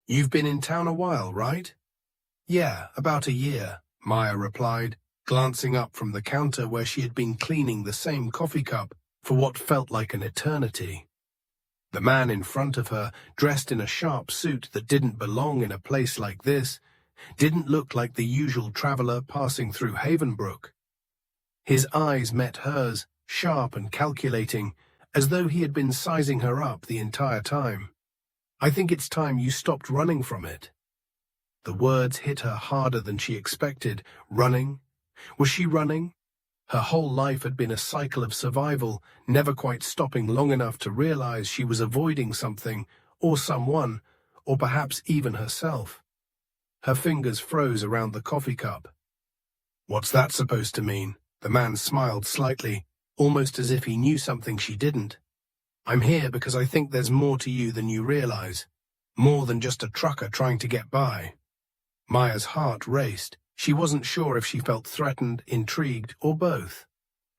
"You've been in town a while, right?" "Yeah, about a year," Maya replied, glancing up from the counter where she had been cleaning the same coffee cup for what felt like an eternity. The man in front of her, dressed in a sharp suit that didn't belong in a place like this, didn't look like the usual traveler passing through Havenbrook. His eyes met hers, sharp and calculating, as though he had been sizing her up the entire time. "I think it's time you stopped running from it." The words hit her harder than she expected. Running? Was she running? Her whole life had been a cycle of survival, never quite stopping long enough to realize she was avoiding something, or someone, or perhaps even herself. Her fingers froze around the coffee cup. "What's that supposed to mean?" The man smiled slightly, almost as if he knew something she didn't. "I'm here because I think there's more to you than you realize. More than just a trucker trying to get by." Maya's heart raced. She wasn't sure if she felt threatened, intrigued, or both.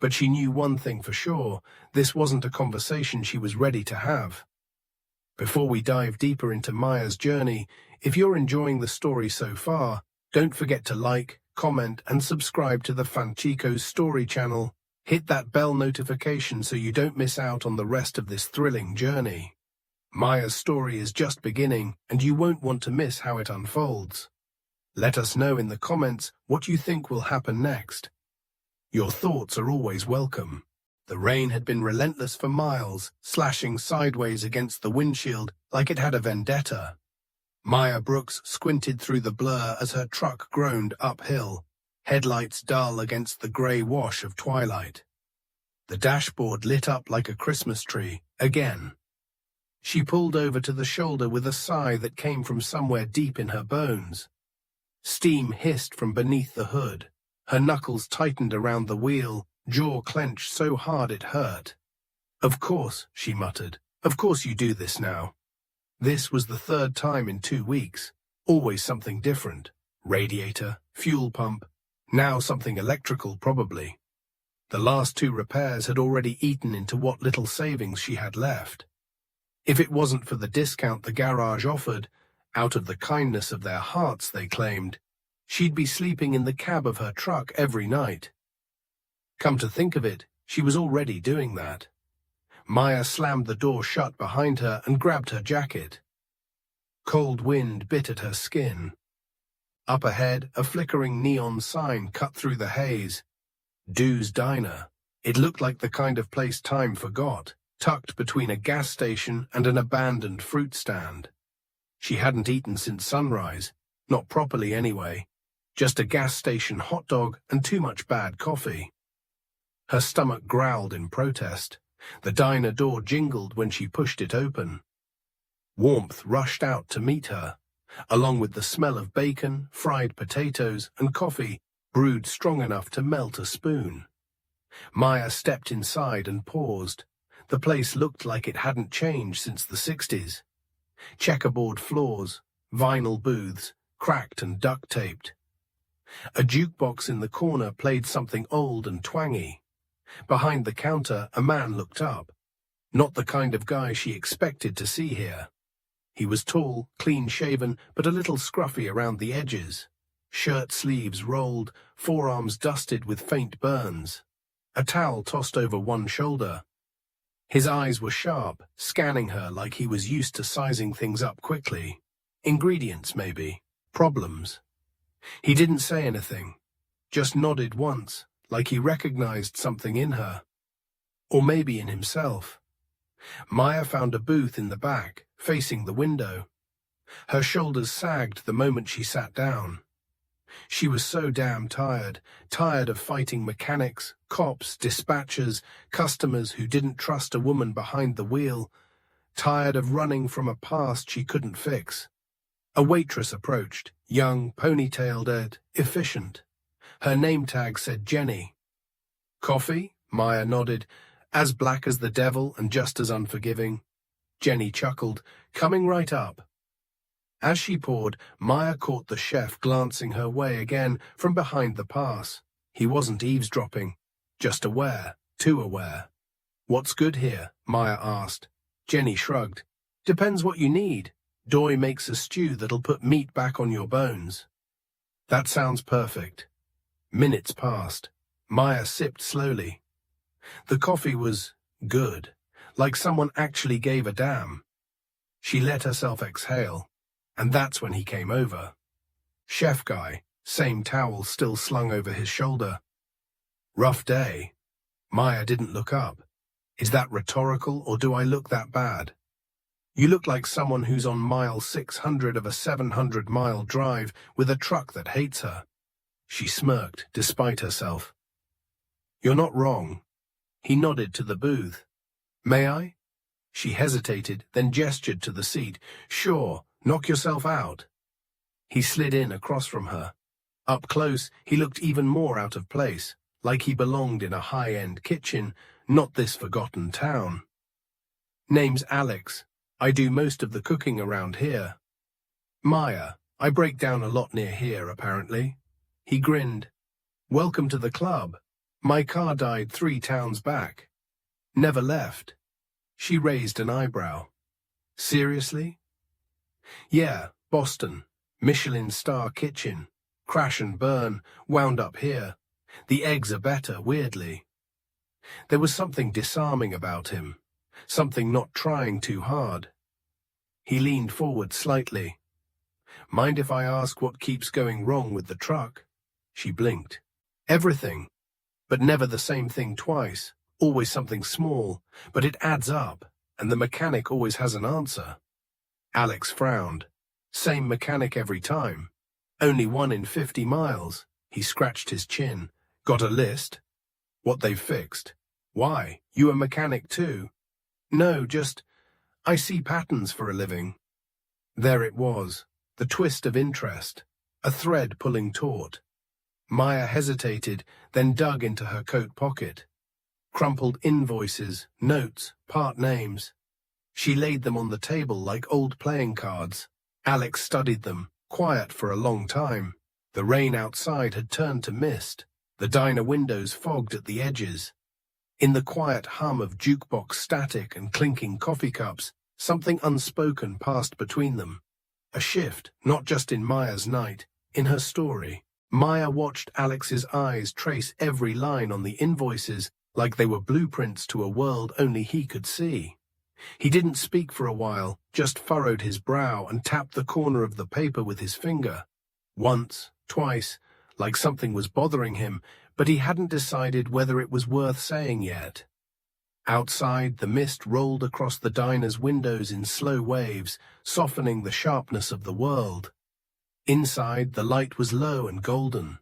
But she knew one thing for sure: this wasn't a conversation she was ready to have. Before we dive deeper into Maya's journey, if you're enjoying the story so far, don't forget to like, comment, and subscribe to the Fanciko Story channel. Hit that bell notification so you don't miss out on the rest of this thrilling journey. Maya's story is just beginning, and you won't want to miss how it unfolds. Let us know in the comments what you think will happen next. Your thoughts are always welcome. The rain had been relentless for miles, slashing sideways against the windshield like it had a vendetta. Maya Brooks squinted through the blur as her truck groaned uphill, headlights dull against the grey wash of twilight. The dashboard lit up like a Christmas tree, again. She pulled over to the shoulder with a sigh that came from somewhere deep in her bones. Steam hissed from beneath the hood. Her knuckles tightened around the wheel, jaw clenched so hard it hurt. "Of course," she muttered. "Of course you do this now." This was the third time in 2 weeks. Always something different. Radiator, fuel pump, now something electrical probably. The last 2 repairs had already eaten into what little savings she had left. If it wasn't for the discount the garage offered, out of the kindness of their hearts, they claimed, she'd be sleeping in the cab of her truck every night. Come to think of it, she was already doing that. Maya slammed the door shut behind her and grabbed her jacket. Cold wind bit at her skin. Up ahead, a flickering neon sign cut through the haze. Du's Diner. It looked like the kind of place time forgot, tucked between a gas station and an abandoned fruit stand. She hadn't eaten since sunrise, not properly anyway, just a gas station hot dog and too much bad coffee. Her stomach growled in protest. The diner door jingled when she pushed it open. Warmth rushed out to meet her, along with the smell of bacon, fried potatoes, and coffee brewed strong enough to melt a spoon. Maya stepped inside and paused. The place looked like it hadn't changed since the 60s. Checkerboard floors, vinyl booths, cracked and duct-taped. A jukebox in the corner played something old and twangy. Behind the counter, a man looked up. Not the kind of guy she expected to see here. He was tall, clean-shaven, but a little scruffy around the edges. Shirt sleeves rolled, forearms dusted with faint burns. A towel tossed over one shoulder. His eyes were sharp, scanning her like he was used to sizing things up quickly. Ingredients, maybe. Problems. He didn't say anything, just nodded once, like he recognized something in her. Or maybe in himself. Maya found a booth in the back, facing the window. Her shoulders sagged the moment she sat down. She was so damn tired of fighting mechanics, cops, dispatchers, customers who didn't trust a woman behind the wheel, tired of running from a past she couldn't fix. A waitress approached, young, ponytailed, efficient. Her name tag said Jenny. "Coffee?" Maya nodded, as black as the devil and just as unforgiving. Jenny chuckled, "Coming right up." As she poured, Maya caught the chef glancing her way again from behind the pass. He wasn't eavesdropping, just aware, too aware. "What's good here?" Maya asked. Jenny shrugged. "Depends what you need." Doi makes a stew that'll put meat back on your bones. That sounds perfect. Minutes passed. Maya sipped slowly. The coffee was good, like someone actually gave a damn. She let herself exhale, and that's when he came over. Chef guy, same towel still slung over his shoulder. Rough day. Maya didn't look up. Is that rhetorical, or do I look that bad? You look like someone who's on mile 600 of a 700-mile drive with a truck that hates her. She smirked, despite herself. You're not wrong. He nodded to the booth. May I? She hesitated, then gestured to the seat. Sure, knock yourself out. He slid in across from her. Up close, he looked even more out of place, like he belonged in a high-end kitchen, not this forgotten town. Name's Alex. I do most of the cooking around here. Maya, I break down a lot near here, apparently. He grinned. Welcome to the club. My car died 3 towns back. Never left. She raised an eyebrow. Seriously? Yeah, Boston. Michelin star kitchen. Crash and burn, wound up here. The eggs are better, weirdly. There was something disarming about him. Something not trying too hard. He leaned forward slightly. Mind if I ask what keeps going wrong with the truck? She blinked. Everything. But never the same thing twice. Always something small, but it adds up, and the mechanic always has an answer. Alex frowned. Same mechanic every time. Only 1 in 50 miles. He scratched his chin. Got a list? What they've fixed. Why? You a mechanic too? No, just, I see patterns for a living. There it was, the twist of interest, a thread pulling taut. Maya hesitated, then dug into her coat pocket. Crumpled invoices, notes, part names. She laid them on the table like old playing cards. Alex studied them, quiet for a long time. The rain outside had turned to mist, the diner windows fogged at the edges. In the quiet hum of jukebox static and clinking coffee cups, something unspoken passed between them. A shift, not just in Maya's night, in her story. Maya watched Alex's eyes trace every line on the invoices like they were blueprints to a world only he could see. He didn't speak for a while, just furrowed his brow and tapped the corner of the paper with his finger. Once, twice, like something was bothering him, but he hadn't decided whether it was worth saying yet. Outside, the mist rolled across the diner's windows in slow waves, softening the sharpness of the world. Inside, the light was low and golden.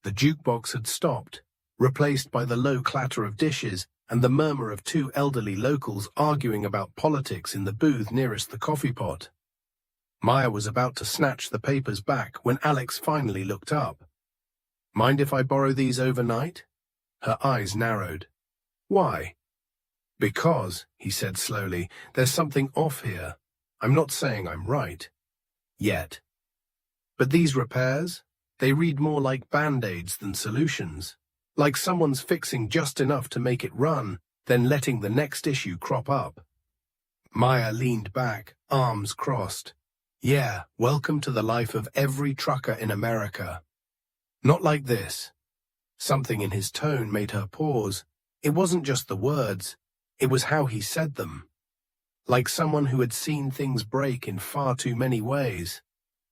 The jukebox had stopped, replaced by the low clatter of dishes and the murmur of 2 elderly locals arguing about politics in the booth nearest the coffee pot. Maya was about to snatch the papers back when Alex finally looked up. Mind if I borrow these overnight? Her eyes narrowed. Why? Because, he said slowly, there's something off here. I'm not saying I'm right. Yet. But these repairs? They read more like band-aids than solutions. Like someone's fixing just enough to make it run, then letting the next issue crop up. Maya leaned back, arms crossed. Yeah, welcome to the life of every trucker in America. Not like this. Something in his tone made her pause. It wasn't just the words, it was how he said them. Like someone who had seen things break in far too many ways.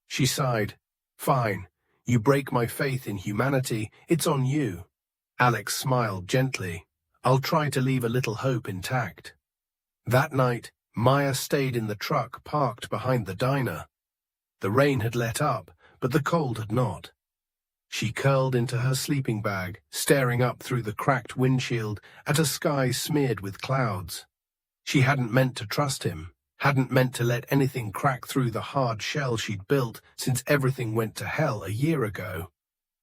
She sighed. Fine, you break my faith in humanity, it's on you. Alex smiled gently. I'll try to leave a little hope intact. That night, Maya stayed in the truck parked behind the diner. The rain had let up, but the cold had not. She curled into her sleeping bag, staring up through the cracked windshield at a sky smeared with clouds. She hadn't meant to trust him, hadn't meant to let anything crack through the hard shell she'd built since everything went to hell a year ago.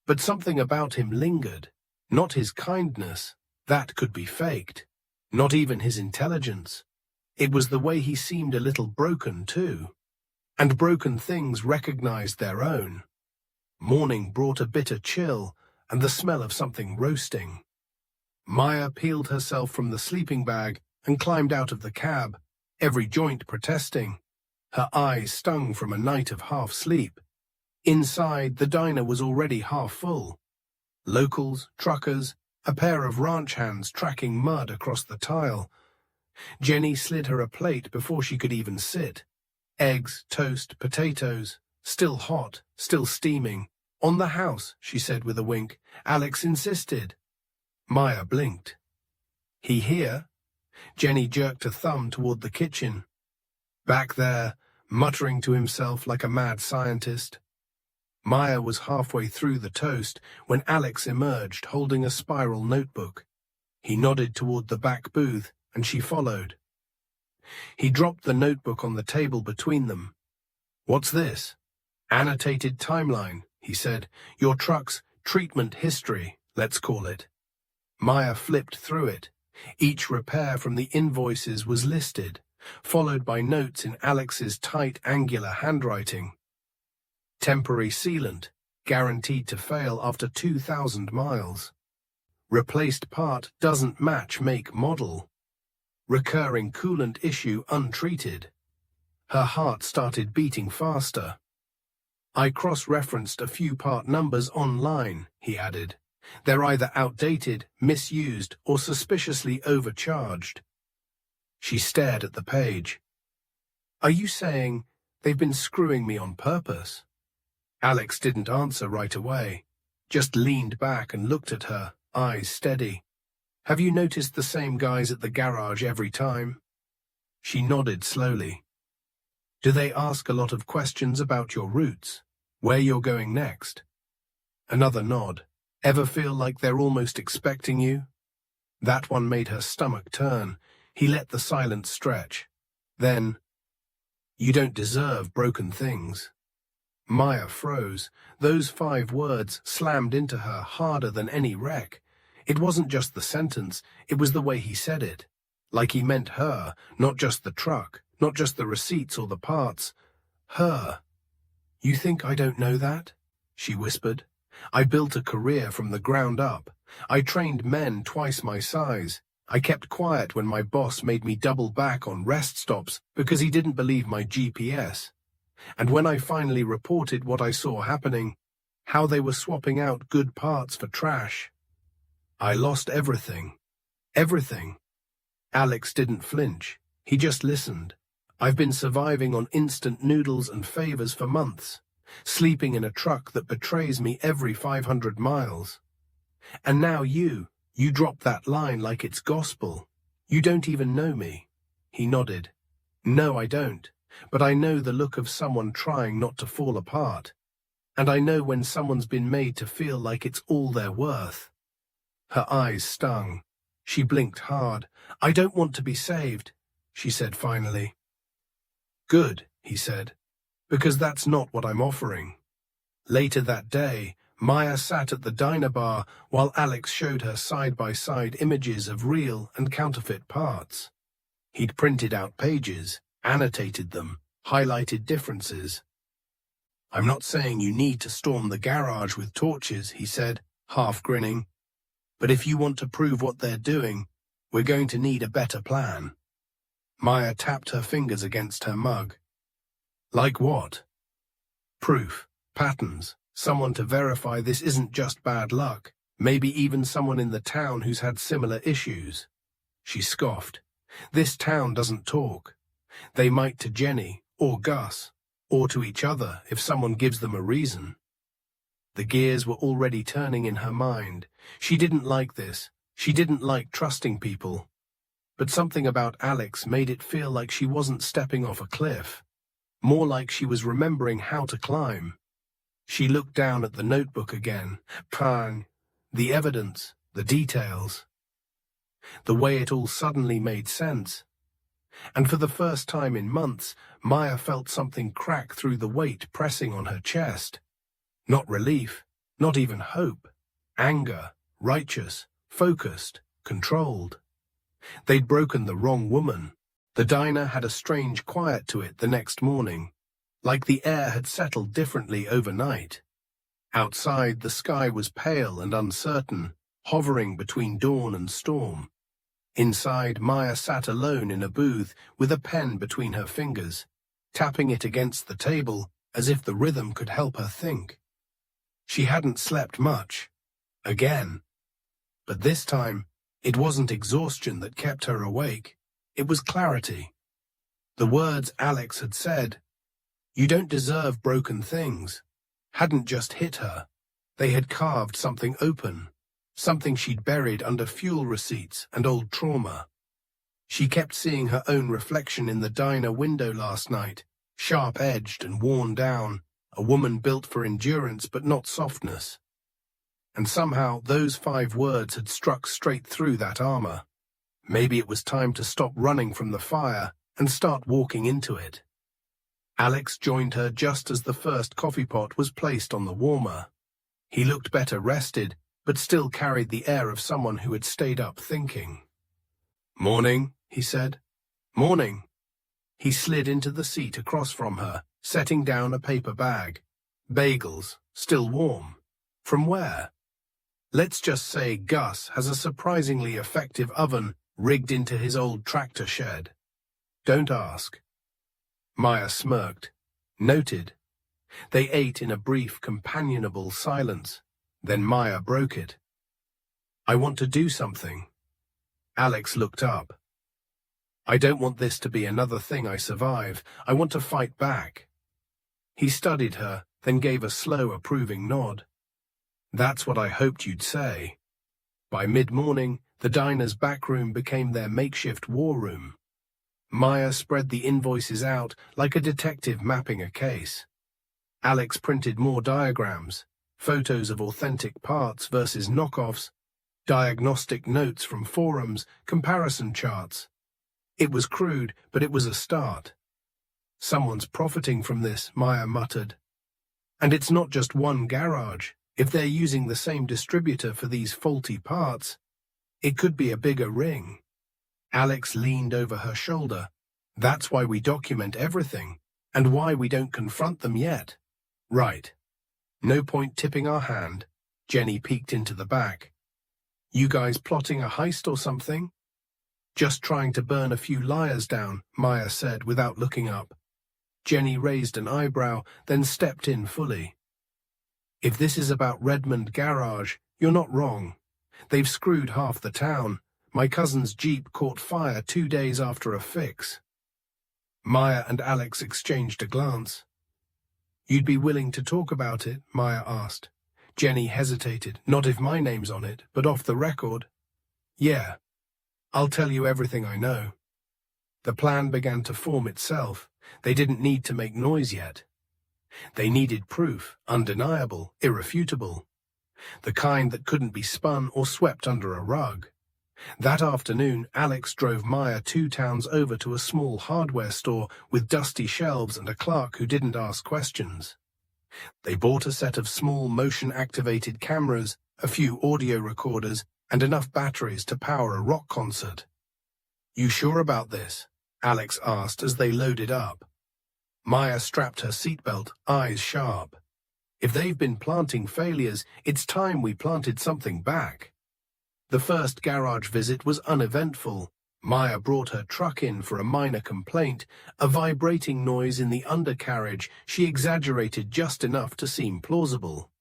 But something about him lingered. Not his kindness, that could be faked. Not even his intelligence. It was the way he seemed a little broken, too. And broken things recognized their own. Morning brought a bitter chill and the smell of something roasting. Maya peeled herself from the sleeping bag and climbed out of the cab, every joint protesting. Her eyes stung from a night of half-sleep. Inside, the diner was already half full. Locals, truckers, a pair of ranch hands tracking mud across the tile. Jenny slid her a plate before she could even sit. Eggs, toast, potatoes, still hot, still steaming. "On the house," she said with a wink. Alex insisted. Maya blinked. "He here?" Jenny jerked a thumb toward the kitchen. Back there, muttering to himself like a mad scientist. Maya was halfway through the toast when Alex emerged holding a spiral notebook. He nodded toward the back booth, and she followed. He dropped the notebook on the table between them. "What's this?" "Annotated timeline," he said. "Your truck's treatment history, let's call it." Maya flipped through it. Each repair from the invoices was listed, followed by notes in Alex's tight, angular handwriting. Temporary sealant, guaranteed to fail after 2,000 miles. Replaced part doesn't match make model. Recurring coolant issue untreated. Her heart started beating faster. "I cross-referenced a few part numbers online," he added. "They're either outdated, misused, or suspiciously overcharged." She stared at the page. "Are you saying they've been screwing me on purpose?" Alex didn't answer right away, just leaned back and looked at her, eyes steady. "Have you noticed the same guys at the garage every time?" She nodded slowly. "Do they ask a lot of questions about your routes, where you're going next?" Another nod. "Ever feel like they're almost expecting you?" That one made her stomach turn. He let the silence stretch. Then, "You don't deserve broken things." Maya froze. Those 5 words slammed into her harder than any wreck. It wasn't just the sentence, it was the way he said it. Like he meant her, not just the truck, not just the receipts or the parts. Her. "You think I don't know that?" she whispered. "I built a career from the ground up. I trained men twice my size. I kept quiet when my boss made me double back on rest stops because he didn't believe my GPS. And when I finally reported what I saw happening, how they were swapping out good parts for trash, I lost everything. Everything." Alex didn't flinch. He just listened. "I've been surviving on instant noodles and favors for months, sleeping in a truck that betrays me every 500 miles. And now you drop that line like it's gospel. You don't even know me." He nodded. "No, I don't. But I know the look of someone trying not to fall apart. And I know when someone's been made to feel like it's all they're worth." Her eyes stung. She blinked hard. "I don't want to be saved," she said finally. "Good," he said, "because that's not what I'm offering." Later that day, Maya sat at the diner bar while Alex showed her side-by-side images of real and counterfeit parts. He'd printed out pages, annotated them, highlighted differences. "I'm not saying you need to storm the garage with torches," he said, half grinning. "But if you want to prove what they're doing, we're going to need a better plan." Maya tapped her fingers against her mug. "Like what?" "Proof, patterns, someone to verify this isn't just bad luck, maybe even someone in the town who's had similar issues." She scoffed. "This town doesn't talk. They might to Jenny, or Gus, or to each other if someone gives them a reason." The gears were already turning in her mind. She didn't like this. She didn't like trusting people. But something about Alex made it feel like she wasn't stepping off a cliff. More like she was remembering how to climb. She looked down at the notebook again. Pang. The evidence, the details. The way it all suddenly made sense. And for the first time in months, Maya felt something crack through the weight pressing on her chest. Not relief, not even hope. Anger, righteous, focused, controlled. They'd broken the wrong woman. The diner had a strange quiet to it the next morning, like the air had settled differently overnight. Outside, the sky was pale and uncertain, hovering between dawn and storm. Inside, Maya sat alone in a booth with a pen between her fingers. tapping it against the table as if the rhythm could help her think. She hadn't slept much. Again. But this time, it wasn't exhaustion that kept her awake. It was clarity. The words Alex had said, "You don't deserve broken things," hadn't just hit her. They had carved something open, something she'd buried under fuel receipts and old trauma. She kept seeing her own reflection in the diner window last night, sharp-edged and worn down, a woman built for endurance but not softness. And somehow those 5 words had struck straight through that armor. Maybe it was time to stop running from the fire and start walking into it. Alex joined her just as the first coffee pot was placed on the warmer. He looked better rested, but still carried the air of someone who had stayed up thinking. "Morning," he said. "Morning." He slid into the seat across from her, setting down a paper bag. Bagels, still warm. From where? Let's just say Gus has a surprisingly effective oven rigged into his old tractor shed. Don't ask. Maya smirked. Noted. They ate in a brief, companionable silence. Then Maya broke it. "I want to do something." Alex looked up. "I don't want this to be another thing I survive. I want to fight back." He studied her, then gave a slow, approving nod. "That's what I hoped you'd say." By mid-morning, the diner's back room became their makeshift war room. Maya spread the invoices out like a detective mapping a case. Alex printed more diagrams, photos of authentic parts versus knockoffs, diagnostic notes from forums, comparison charts. It was crude, but it was a start. "Someone's profiting from this," Maya muttered. "And it's not just one garage. If they're using the same distributor for these faulty parts, it could be a bigger ring." Alex leaned over her shoulder. "That's why we document everything, and why we don't confront them yet." "Right. No point tipping our hand." Jenny peeked into the back. "You guys plotting a heist or something?" "Just trying to burn a few liars down," Maya said without looking up. Jenny raised an eyebrow, then stepped in fully. "If this is about Redmond Garage, you're not wrong. They've screwed half the town. My cousin's Jeep caught fire 2 days after a fix." Maya and Alex exchanged a glance. "You'd be willing to talk about it?" Maya asked. Jenny hesitated. "Not if my name's on it, but off the record." "Yeah. I'll tell you everything I know." The plan began to form itself. They didn't need to make noise yet. They needed proof, undeniable, irrefutable. The kind that couldn't be spun or swept under a rug. That afternoon, Alex drove Maya 2 towns over to a small hardware store with dusty shelves and a clerk who didn't ask questions. They bought a set of small motion-activated cameras, a few audio recorders, and enough batteries to power a rock concert. "You sure about this?" Alex asked as they loaded up. Maya strapped her seatbelt, eyes sharp. "If they've been planting failures, it's time we planted something back." The first garage visit was uneventful. Maya brought her truck in for a minor complaint, a vibrating noise in the undercarriage she exaggerated just enough to seem plausible.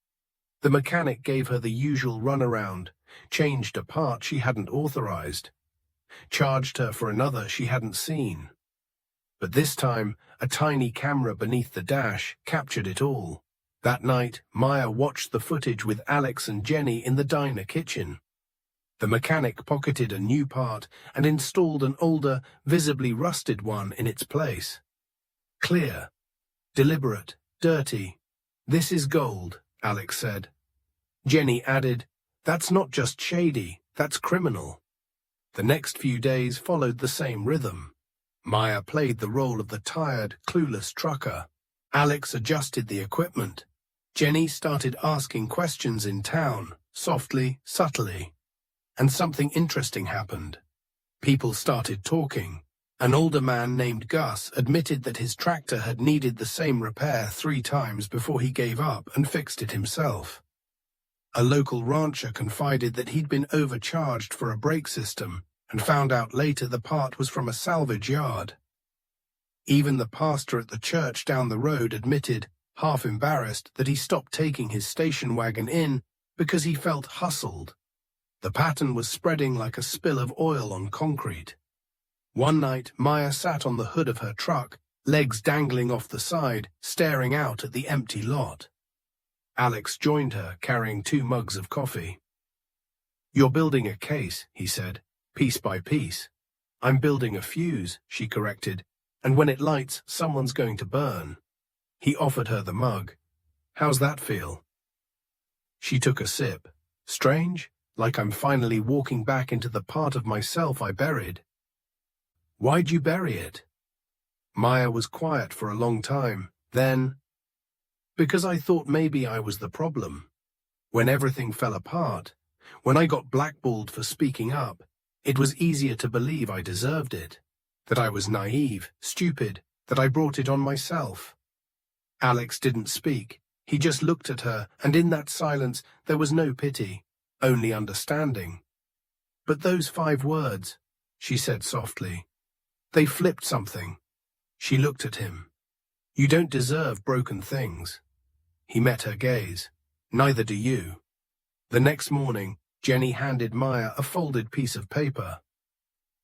The mechanic gave her the usual runaround, changed a part she hadn't authorized, charged her for another she hadn't seen. But this time, a tiny camera beneath the dash captured it all. That night, Maya watched the footage with Alex and Jenny in the diner kitchen. The mechanic pocketed a new part and installed an older, visibly rusted one in its place. Clear, deliberate, dirty. "This is gold," Alex said. Jenny added, "That's not just shady, that's criminal." The next few days followed the same rhythm. Maya played the role of the tired, clueless trucker. Alex adjusted the equipment. Jenny started asking questions in town, softly, subtly. And something interesting happened. People started talking. An older man named Gus admitted that his tractor had needed the same repair 3 times before he gave up and fixed it himself. A local rancher confided that he'd been overcharged for a brake system and found out later the part was from a salvage yard. Even the pastor at the church down the road admitted, half embarrassed, that he stopped taking his station wagon in because he felt hustled. The pattern was spreading like a spill of oil on concrete. One night, Maya sat on the hood of her truck, legs dangling off the side, staring out at the empty lot. Alex joined her, carrying 2 mugs of coffee. "You're building a case," he said, "piece by piece." "I'm building a fuse," she corrected, "and when it lights, someone's going to burn." He offered her the mug. "How's that feel?" She took a sip. "Strange, like I'm finally walking back into the part of myself I buried." "Why'd you bury it?" Maya was quiet for a long time. Then, "Because I thought maybe I was the problem. When everything fell apart, when I got blackballed for speaking up, it was easier to believe I deserved it, that I was naive, stupid, that I brought it on myself." Alex didn't speak. He just looked at her, and in that silence there was no pity, only understanding. "But those 5 words," she said softly, "they flipped something." She looked at him. "You don't deserve broken things." He met her gaze. "Neither do you." The next morning, Jenny handed Maya a folded piece of paper.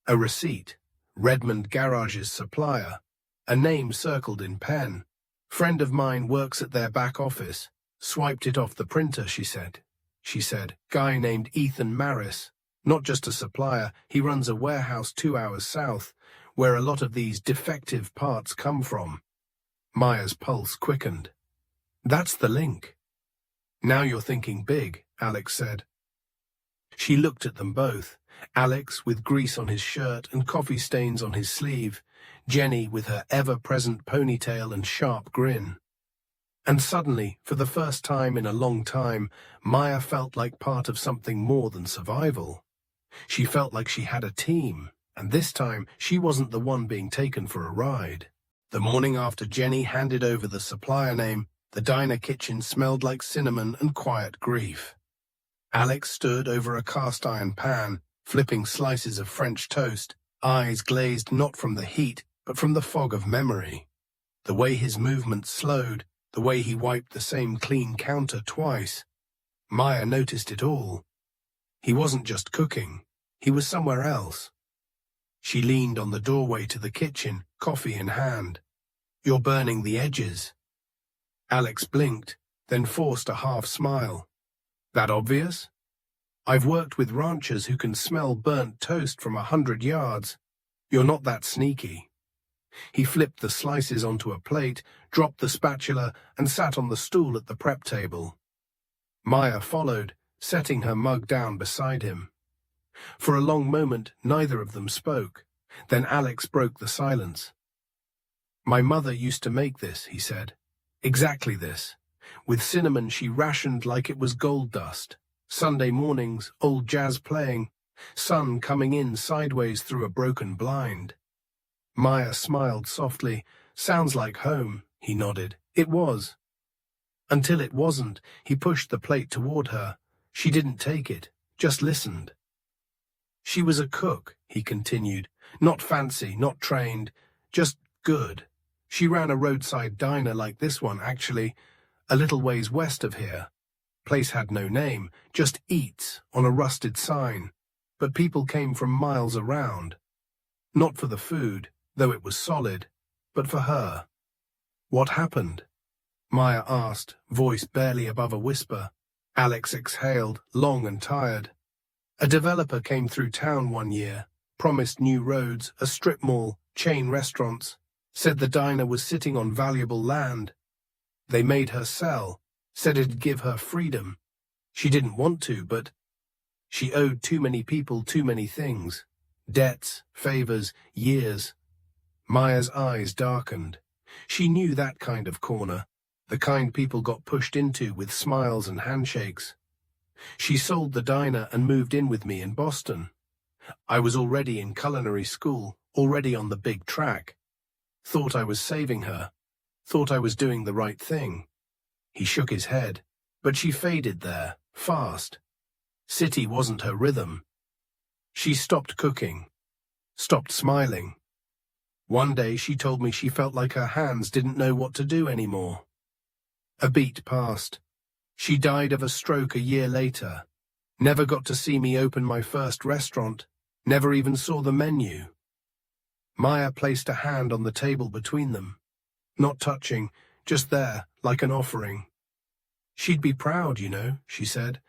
A receipt, Redmond Garage's supplier, a name circled in pen. "Friend of mine works at their back office. Swiped it off the printer," she said. "Guy named Ethan Maris. Not just a supplier, he runs a warehouse 2 hours south, where a lot of these defective parts come from." Maya's pulse quickened. "That's the link." "Now you're thinking big," Alex said. She looked at them both. Alex with grease on his shirt and coffee stains on his sleeve. Jenny with her ever-present ponytail and sharp grin. And suddenly, for the first time in a long time, Maya felt like part of something more than survival. She felt like she had a team, and this time she wasn't the one being taken for a ride. The morning after Jenny handed over the supplier name, the diner kitchen smelled like cinnamon and quiet grief. Alex stood over a cast-iron pan, flipping slices of French toast, eyes glazed not from the heat, but from the fog of memory. The way his movements slowed, the way he wiped the same clean counter twice. Maya noticed it all. He wasn't just cooking, he was somewhere else. She leaned on the doorway to the kitchen, coffee in hand. "You're burning the edges." Alex blinked, then forced a half smile. "That obvious? I've worked with ranchers who can smell burnt toast from 100 yards. You're not that sneaky." He flipped the slices onto a plate, dropped the spatula, and sat on the stool at the prep table. Maya followed, setting her mug down beside him. For a long moment, neither of them spoke. Then Alex broke the silence. "My mother used to make this," he said. "Exactly this. With cinnamon she rationed like it was gold dust. Sunday mornings, old jazz playing, sun coming in sideways through a broken blind." Maya smiled softly. "Sounds like home," he nodded. "It was." Until it wasn't, he pushed the plate toward her. She didn't take it, just listened. "She was a cook," he continued. "Not fancy, not trained, just good. She ran a roadside diner like this one, actually, a little ways west of here. Place had no name, just Eats on a rusted sign. But people came from miles around. Not for the food, though it was solid, but for her." "What happened?" Maya asked, voice barely above a whisper. Alex exhaled, long and tired. "A developer came through town one year, promised new roads, a strip mall, chain restaurants, said the diner was sitting on valuable land. They made her sell, said it'd give her freedom. She didn't want to, but she owed too many people too many things. Debts, favors, years." Maya's eyes darkened. She knew that kind of corner, the kind people got pushed into with smiles and handshakes. "She sold the diner and moved in with me in Boston. I was already in culinary school, already on the big track. Thought I was saving her. Thought I was doing the right thing." He shook his head. "But she faded there, fast. City wasn't her rhythm. She stopped cooking, stopped smiling." One day she told me she felt like her hands didn't know what to do anymore. A beat passed. She died of a stroke a year later. Never got to see me open my first restaurant. Never even saw the menu. Maya placed a hand on the table between them. Not touching, just there, like an offering. She'd be proud, you know, she said.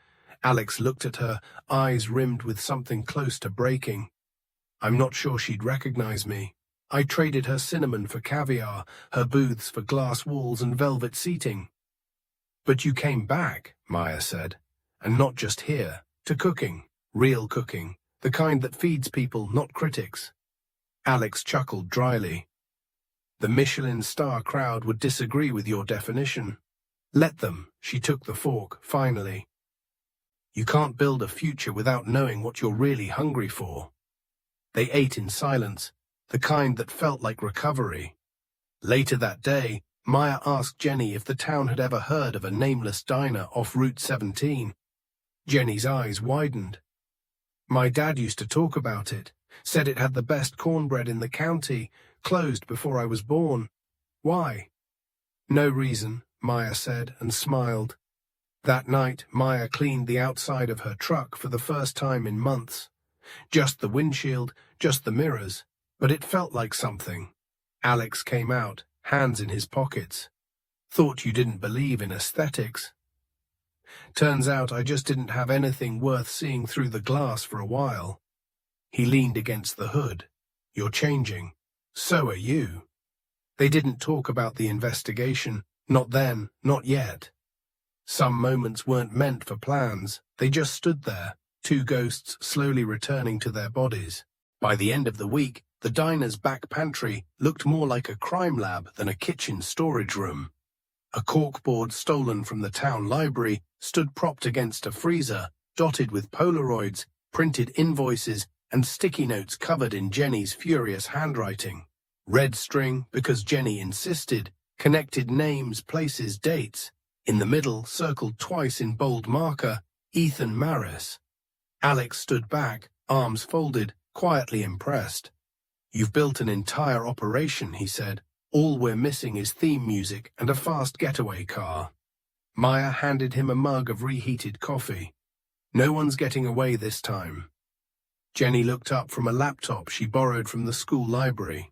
Alex looked at her, eyes rimmed with something close to breaking. I'm not sure she'd recognize me. I traded her cinnamon for caviar, her booths for glass walls and velvet seating. But you came back, Maya said, and not just here, to cooking, real cooking, the kind that feeds people, not critics. Alex chuckled dryly. The Michelin star crowd would disagree with your definition. Let them, she took the fork, finally. You can't build a future without knowing what you're really hungry for. They ate in silence, the kind that felt like recovery. Later that day, Maya asked Jenny if the town had ever heard of a nameless diner off Route 17. Jenny's eyes widened. My dad used to talk about it, said it had the best cornbread in the county, closed before I was born. Why? No reason, Maya said and smiled. That night, Maya cleaned the outside of her truck for the first time in months. Just the windshield, just the mirrors, but it felt like something. Alex came out, hands in his pockets. Thought you didn't believe in aesthetics. Turns out I just didn't have anything worth seeing through the glass for a while. He leaned against the hood. You're changing. So are you. They didn't talk about the investigation. Not then, not yet. Some moments weren't meant for plans. They just stood there, two ghosts slowly returning to their bodies. By the end of the week, the diner's back pantry looked more like a crime lab than a kitchen storage room. A corkboard stolen from the town library stood propped against a freezer, dotted with Polaroids, printed invoices, and sticky notes covered in Jenny's furious handwriting. Red string, because Jenny insisted, connected names, places, dates. In the middle, circled twice in bold marker, Ethan Maris. Alex stood back, arms folded, quietly impressed. You've built an entire operation, he said. All we're missing is theme music and a fast getaway car. Maya handed him a mug of reheated coffee. No one's getting away this time. Jenny looked up from a laptop she borrowed from the school library.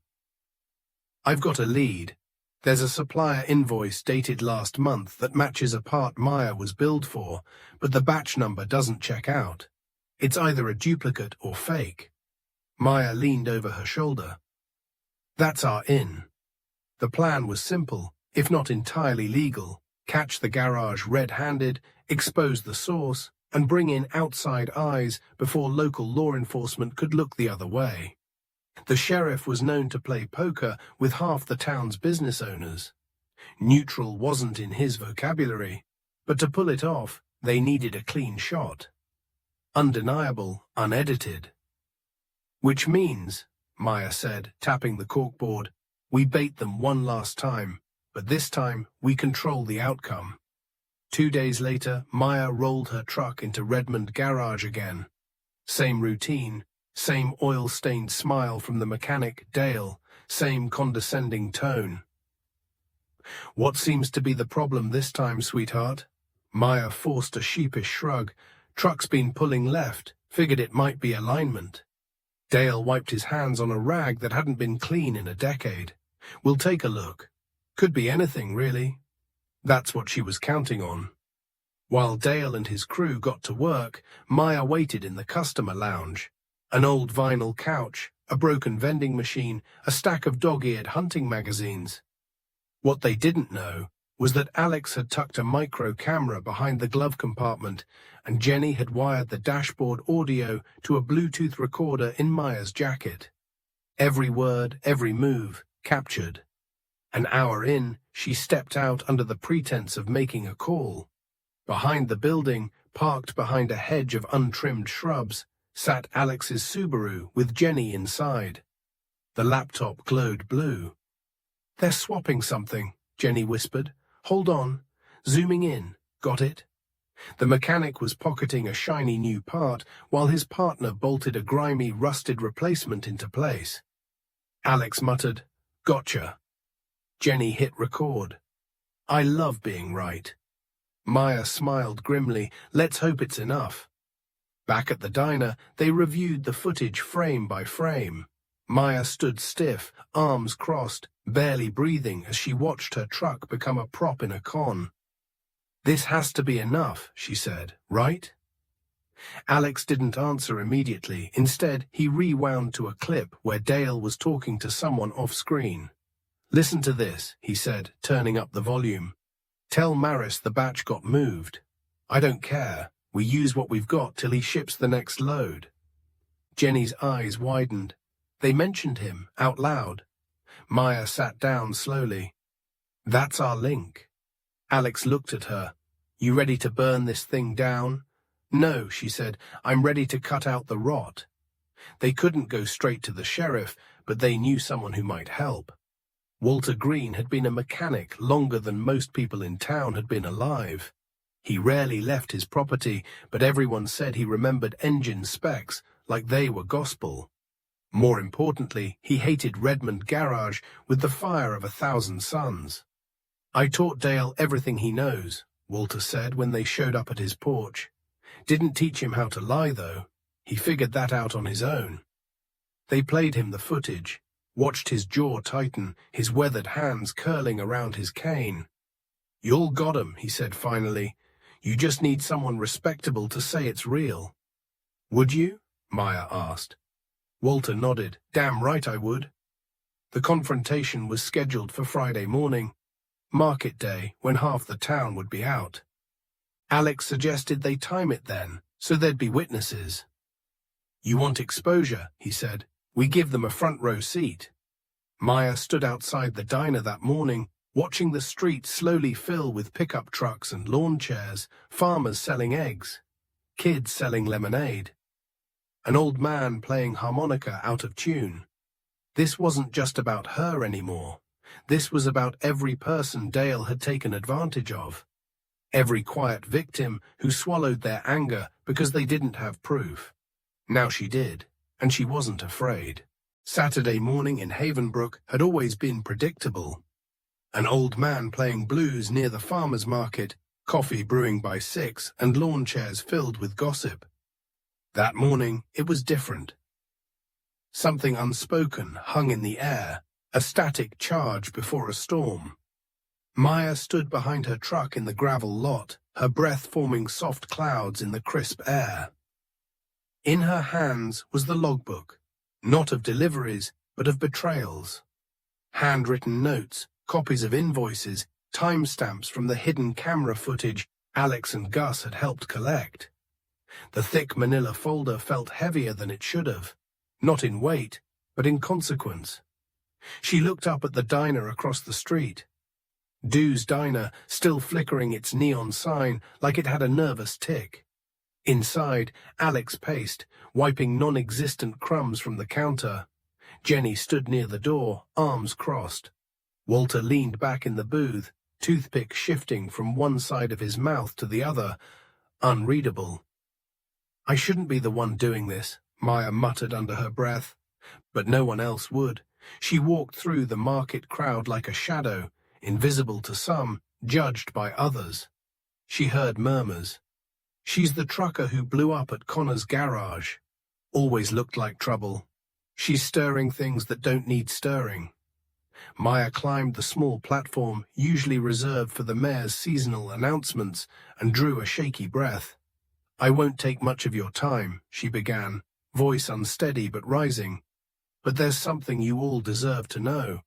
I've got a lead. There's a supplier invoice dated last month that matches a part Maya was billed for, but the batch number doesn't check out. It's either a duplicate or fake. Maya leaned over her shoulder. That's our in. The plan was simple, if not entirely legal. Catch the garage red-handed, expose the source, and bring in outside eyes before local law enforcement could look the other way. The sheriff was known to play poker with half the town's business owners. Neutral wasn't in his vocabulary, but to pull it off, they needed a clean shot. Undeniable, unedited. Which means, Maya said, tapping the corkboard, we bait them one last time, but this time we control the outcome. 2 days later, Maya rolled her truck into Redmond Garage again. Same routine, same oil-stained smile from the mechanic, Dale, same condescending tone. What seems to be the problem this time, sweetheart? Maya forced a sheepish shrug. Truck's been pulling left, figured it might be alignment. Dale wiped his hands on a rag that hadn't been clean in a decade. We'll take a look. Could be anything, really. That's what she was counting on. While Dale and his crew got to work, Maya waited in the customer lounge. An old vinyl couch, a broken vending machine, a stack of dog-eared hunting magazines. What they didn't know was that Alex had tucked a micro camera behind the glove compartment, and Jenny had wired the dashboard audio to a Bluetooth recorder in Maya's jacket. Every word, every move, captured. An hour in, she stepped out under the pretense of making a call. Behind the building, parked behind a hedge of untrimmed shrubs, sat Alex's Subaru with Jenny inside. The laptop glowed blue. They're swapping something, Jenny whispered. Hold on. Zooming in. Got it? The mechanic was pocketing a shiny new part while his partner bolted a grimy, rusted replacement into place. Alex muttered, "Gotcha." Jenny hit record. "I love being right." Maya smiled grimly. "Let's hope it's enough." Back at the diner, they reviewed the footage frame by frame. Maya stood stiff, arms crossed, barely breathing as she watched her truck become a prop in a con. "This has to be enough," she said, "right?" Alex didn't answer immediately. Instead, he rewound to a clip where Dale was talking to someone off-screen. "Listen to this," he said, turning up the volume. "Tell Maris the batch got moved. I don't care. We use what we've got till he ships the next load." Jenny's eyes widened. They mentioned him, out loud. Maya sat down slowly. "That's our link." Alex looked at her. "You ready to burn this thing down?" "No," she said. "I'm ready to cut out the rot." They couldn't go straight to the sheriff, but they knew someone who might help. Walter Green had been a mechanic longer than most people in town had been alive. He rarely left his property, but everyone said he remembered engine specs like they were gospel. More importantly, he hated Redmond Garage with the fire of 1,000 suns. "I taught Dale everything he knows," Walter said when they showed up at his porch. "Didn't teach him how to lie, though. He figured that out on his own." They played him the footage, watched his jaw tighten, his weathered hands curling around his cane. "You all got 'em," he said finally. "You just need someone respectable to say it's real." "Would you?" Maya asked. Walter nodded. "Damn right I would." The confrontation was scheduled for Friday morning, market day, when half the town would be out. Alex suggested they time it then, so there'd be witnesses. "You want exposure," he said. "We give them a front row seat." Maya stood outside the diner that morning, watching the street slowly fill with pickup trucks and lawn chairs, farmers selling eggs, kids selling lemonade, an old man playing harmonica out of tune. This wasn't just about her anymore. This was about every person Dale had taken advantage of. Every quiet victim who swallowed their anger because they didn't have proof. Now she did, and she wasn't afraid. Saturday morning in Havenbrook had always been predictable. An old man playing blues near the farmer's market, coffee brewing by 6, and lawn chairs filled with gossip. That morning, it was different. Something unspoken hung in the air, a static charge before a storm. Maya stood behind her truck in the gravel lot, her breath forming soft clouds in the crisp air. In her hands was the logbook, not of deliveries, but of betrayals. Handwritten notes, copies of invoices, timestamps from the hidden camera footage Alex and Gus had helped collect. The thick manila folder felt heavier than it should have, not in weight, but in consequence. She looked up at the diner across the street. Due's Diner, still flickering its neon sign like it had a nervous tick. Inside, Alex paced, wiping non-existent crumbs from the counter. Jenny stood near the door, arms crossed. Walter leaned back in the booth, toothpick shifting from one side of his mouth to the other, unreadable. "I shouldn't be the one doing this," Maya muttered under her breath. But no one else would. She walked through the market crowd like a shadow, invisible to some, judged by others. She heard murmurs. "She's the trucker who blew up at Connor's garage. Always looked like trouble. She's stirring things that don't need stirring." Maya climbed the small platform, usually reserved for the mayor's seasonal announcements, and drew a shaky breath. "I won't take much of your time," she began, voice unsteady but rising. "But there's something you all deserve to know."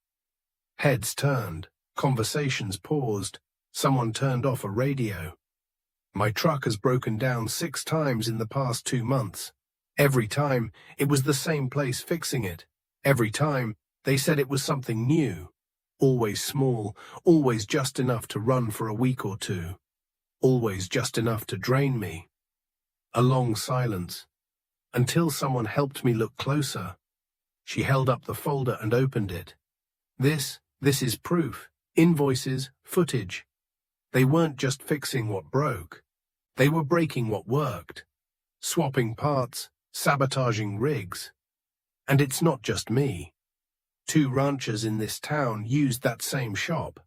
Heads turned, conversations paused, someone turned off a radio. "My truck has broken down 6 times in the past 2 months. Every time, it was the same place fixing it. Every time, they said it was something new. Always small, always just enough to run for a week or two. Always just enough to drain me." A long silence. Until someone helped me look closer. She held up the folder and opened it. This is proof. Invoices, footage. They weren't just fixing what broke. They were breaking what worked. Swapping parts, sabotaging rigs. And it's not just me. 2 ranchers in this town used that same shop.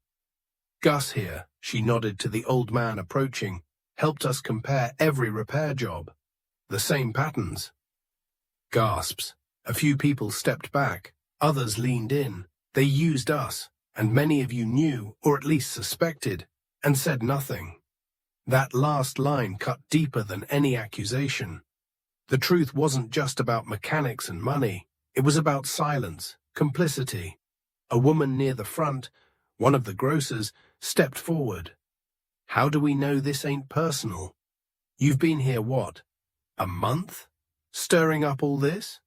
Gus here," she nodded to the old man approaching, "helped us compare every repair job. The same patterns." Gasps. A few people stepped back, others leaned in. They used us, and many of you knew, or at least suspected, and said nothing. That last line cut deeper than any accusation. The truth wasn't just about mechanics and money. It was about silence, complicity. A woman near the front, one of the grocers, stepped forward. "How do we know this ain't personal? You've been here, what, a month? Stirring up all this?"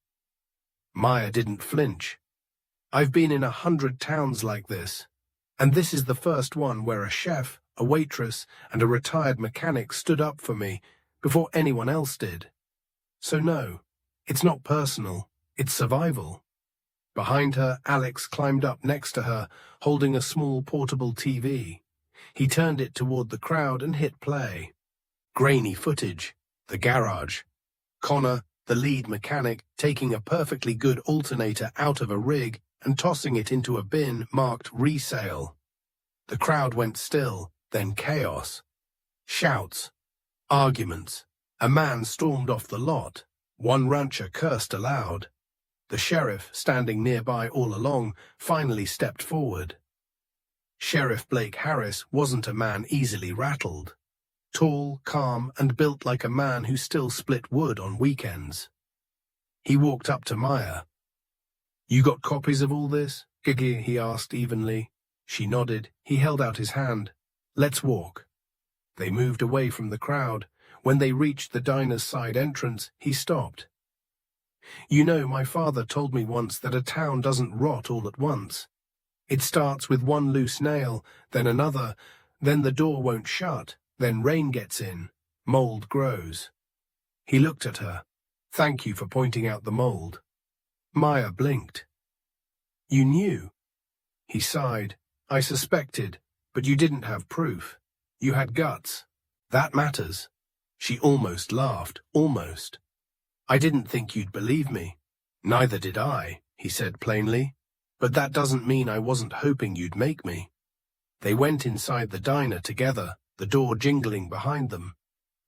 Maya didn't flinch. "I've been in 100 towns like this, and this is the first one where a chef, a waitress, and a retired mechanic stood up for me before anyone else did. So no, it's not personal, it's survival." Behind her, Alex climbed up next to her, holding a small portable TV. He turned it toward the crowd and hit play. Grainy footage. The garage. Connor, the lead mechanic, taking a perfectly good alternator out of a rig and tossing it into a bin marked resale. The crowd went still, then chaos. Shouts. Arguments. A man stormed off the lot. One rancher cursed aloud. The sheriff, standing nearby all along, finally stepped forward. Sheriff Blake Harris wasn't a man easily rattled. Tall, calm, and built like a man who still split wood on weekends. He walked up to Maya. "You got copies of all this?" he asked evenly. She nodded. He held out his hand. "Let's walk." They moved away from the crowd. When they reached the diner's side entrance, he stopped. "You know, my father told me once that a town doesn't rot all at once. It starts with one loose nail, then another, then the door won't shut, then rain gets in, mold grows." He looked at her. "Thank you for pointing out the mold." Maya blinked. "You knew?" He sighed. "I suspected, but you didn't have proof. You had guts. That matters." She almost laughed, almost. "I didn't think you'd believe me." "Neither did I," he said plainly. "But that doesn't mean I wasn't hoping you'd make me." They went inside the diner together, the door jingling behind them.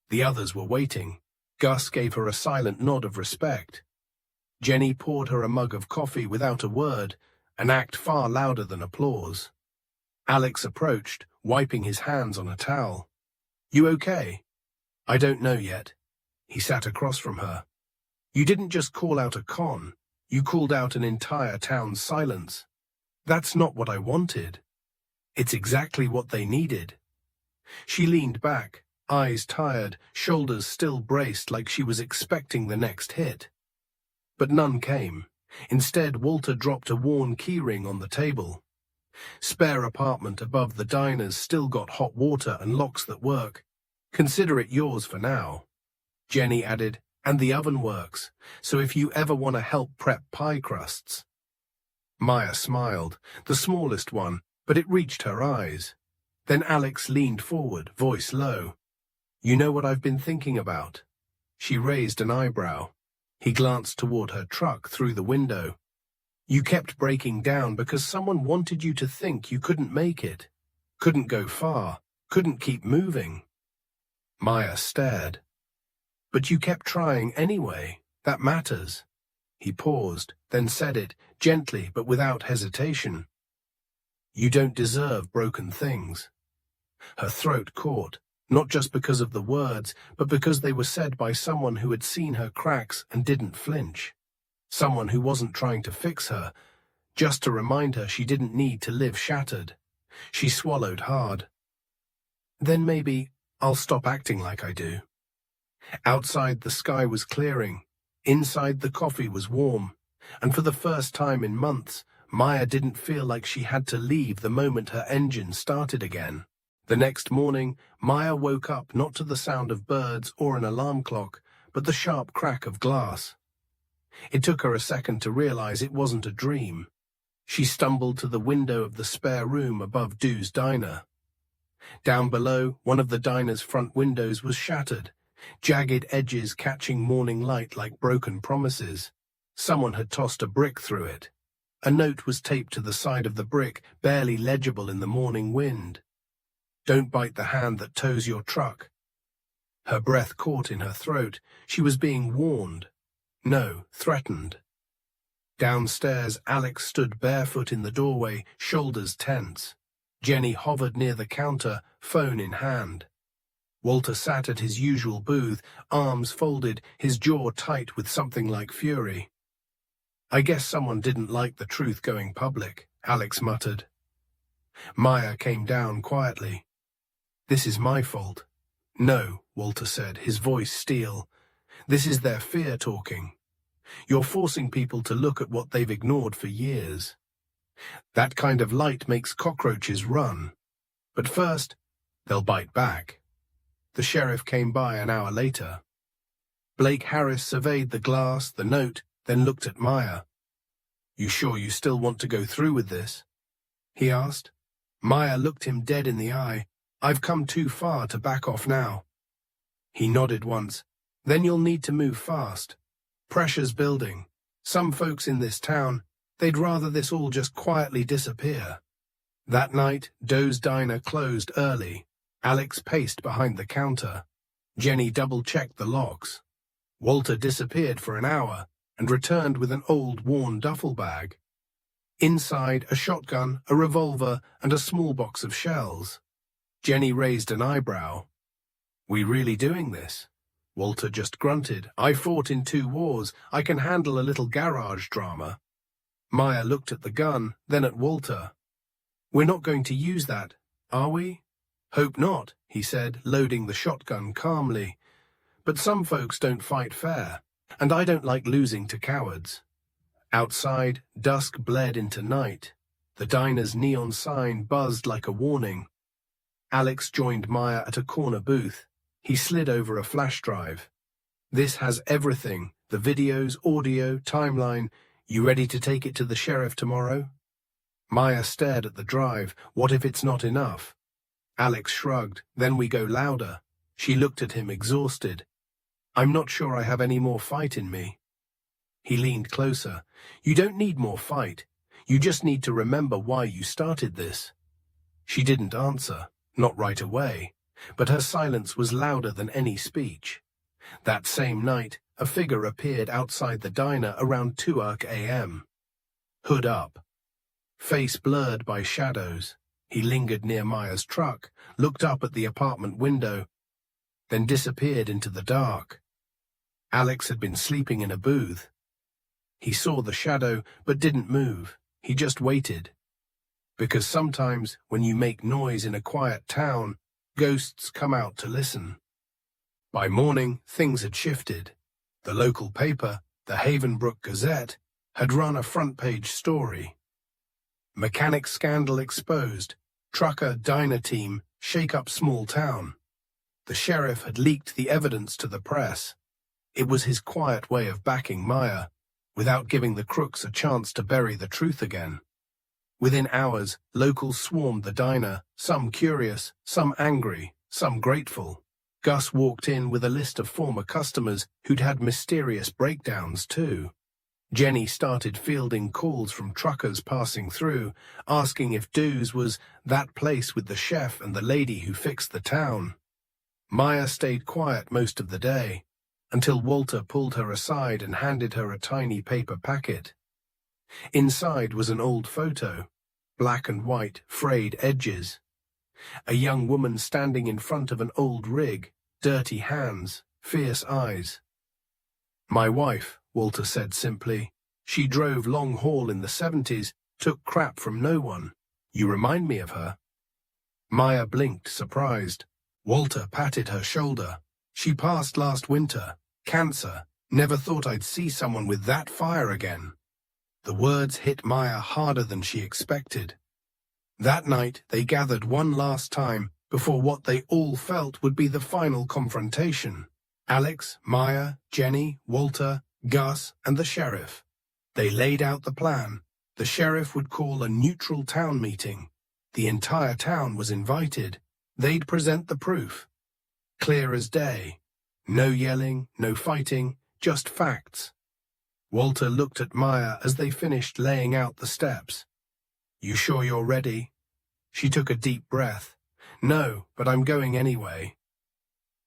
The others were waiting. Gus gave her a silent nod of respect. Jenny poured her a mug of coffee without a word, an act far louder than applause. Alex approached, wiping his hands on a towel. "You okay?" "I don't know yet." He sat across from her. "You didn't just call out a con, you called out an entire town's silence. That's not what I wanted. It's exactly what they needed." She leaned back, eyes tired, shoulders still braced like she was expecting the next hit. But none came. Instead, Walter dropped a worn keyring on the table. "Spare apartment above the diners still got hot water and locks that work. Consider it yours for now." Jenny added, "And the oven works, so if you ever want to help prep pie crusts." Maya smiled, the smallest one, but it reached her eyes. Then Alex leaned forward, voice low. "You know what I've been thinking about?" She raised an eyebrow. He glanced toward her truck through the window. "You kept breaking down because someone wanted you to think you couldn't make it, couldn't go far, couldn't keep moving." Maya stared. "But you kept trying anyway. That matters." He paused, then said it, gently but without hesitation. "You don't deserve broken things." Her throat caught, not just because of the words, but because they were said by someone who had seen her cracks and didn't flinch. Someone who wasn't trying to fix her, just to remind her she didn't need to live shattered. She swallowed hard. "Then maybe I'll stop acting like I do." Outside, the sky was clearing. Inside, the coffee was warm. And for the first time in months, Maya didn't feel like she had to leave the moment her engine started again. The next morning, Maya woke up not to the sound of birds or an alarm clock, but the sharp crack of glass. It took her a second to realize it wasn't a dream. She stumbled to the window of the spare room above Du's diner. Down below, one of the diner's front windows was shattered, jagged edges catching morning light like broken promises. Someone had tossed a brick through it. A note was taped to the side of the brick, barely legible in the morning wind. "Don't bite the hand that tows your truck." Her breath caught in her throat. She was being warned. No, threatened. Downstairs, Alex stood barefoot in the doorway, shoulders tense. Jenny hovered near the counter, phone in hand. Walter sat at his usual booth, arms folded, his jaw tight with something like fury. "I guess someone didn't like the truth going public," Alex muttered. Maya came down quietly. "This is my fault." "No," Walter said, his voice steel. "This is their fear talking. You're forcing people to look at what they've ignored for years. That kind of light makes cockroaches run. But first, they'll bite back." The sheriff came by an hour later. Blake Harris surveyed the glass, the note, then looked at Maya. "You sure you still want to go through with this?" he asked. Maya looked him dead in the eye. "I've come too far to back off now." He nodded once. "Then you'll need to move fast. Pressure's building. Some folks in this town, they'd rather this all just quietly disappear." That night, Doe's Diner closed early. Alex paced behind the counter. Jenny double-checked the locks. Walter disappeared for an hour and returned with an old, worn duffel bag. Inside, a shotgun, a revolver, and a small box of shells. Jenny raised an eyebrow. "We really doing this?" Walter just grunted. "I fought in 2 wars. I can handle a little garage drama." Maya looked at the gun, then at Walter. "We're not going to use that, are we?" "Hope not," he said, loading the shotgun calmly. "But some folks don't fight fair, and I don't like losing to cowards." Outside, dusk bled into night. The diner's neon sign buzzed like a warning. Alex joined Maya at a corner booth. He slid over a flash drive. "This has everything, the videos, audio, timeline. You ready to take it to the sheriff tomorrow?" Maya stared at the drive. "What if it's not enough?" Alex shrugged. "Then we go louder." She looked at him, exhausted. "I'm not sure I have any more fight in me." He leaned closer. "You don't need more fight. You just need to remember why you started this." She didn't answer, not right away, but her silence was louder than any speech. That same night, a figure appeared outside the diner around 2 a.m. Hood up. Face blurred by shadows. He lingered near Maya's truck, looked up at the apartment window, then disappeared into the dark. Alex had been sleeping in a booth. He saw the shadow, but didn't move. He just waited. Because sometimes, when you make noise in a quiet town, ghosts come out to listen. By morning, things had shifted. The local paper, the Havenbrook Gazette, had run a front-page story. "Mechanic scandal exposed. Trucker diner team shake up small town." The sheriff had leaked the evidence to the press. It was his quiet way of backing Maya, without giving the crooks a chance to bury the truth again. Within hours, locals swarmed the diner, some curious, some angry, some grateful. Gus walked in with a list of former customers who'd had mysterious breakdowns too. Jenny started fielding calls from truckers passing through, asking if Doe's was that place with the chef and the lady who fixed the town. Maya stayed quiet most of the day, until Walter pulled her aside and handed her a tiny paper packet. Inside was an old photo, black and white, frayed edges. A young woman standing in front of an old rig, dirty hands, fierce eyes. "My wife," Walter said simply. "She drove long haul in the 70s, took crap from no one. You remind me of her." Maya blinked, surprised. Walter patted her shoulder. "She passed last winter. Cancer. Never thought I'd see someone with that fire again." The words hit Maya harder than she expected. That night, they gathered one last time before what they all felt would be the final confrontation. Alex, Maya, Jenny, Walter, Gus, and the sheriff. They laid out the plan. The sheriff would call a neutral town meeting. The entire town was invited. They'd present the proof. Clear as day. No yelling, no fighting, just facts. Walter looked at Maya as they finished laying out the steps. "You sure you're ready?" She took a deep breath. "No, but I'm going anyway."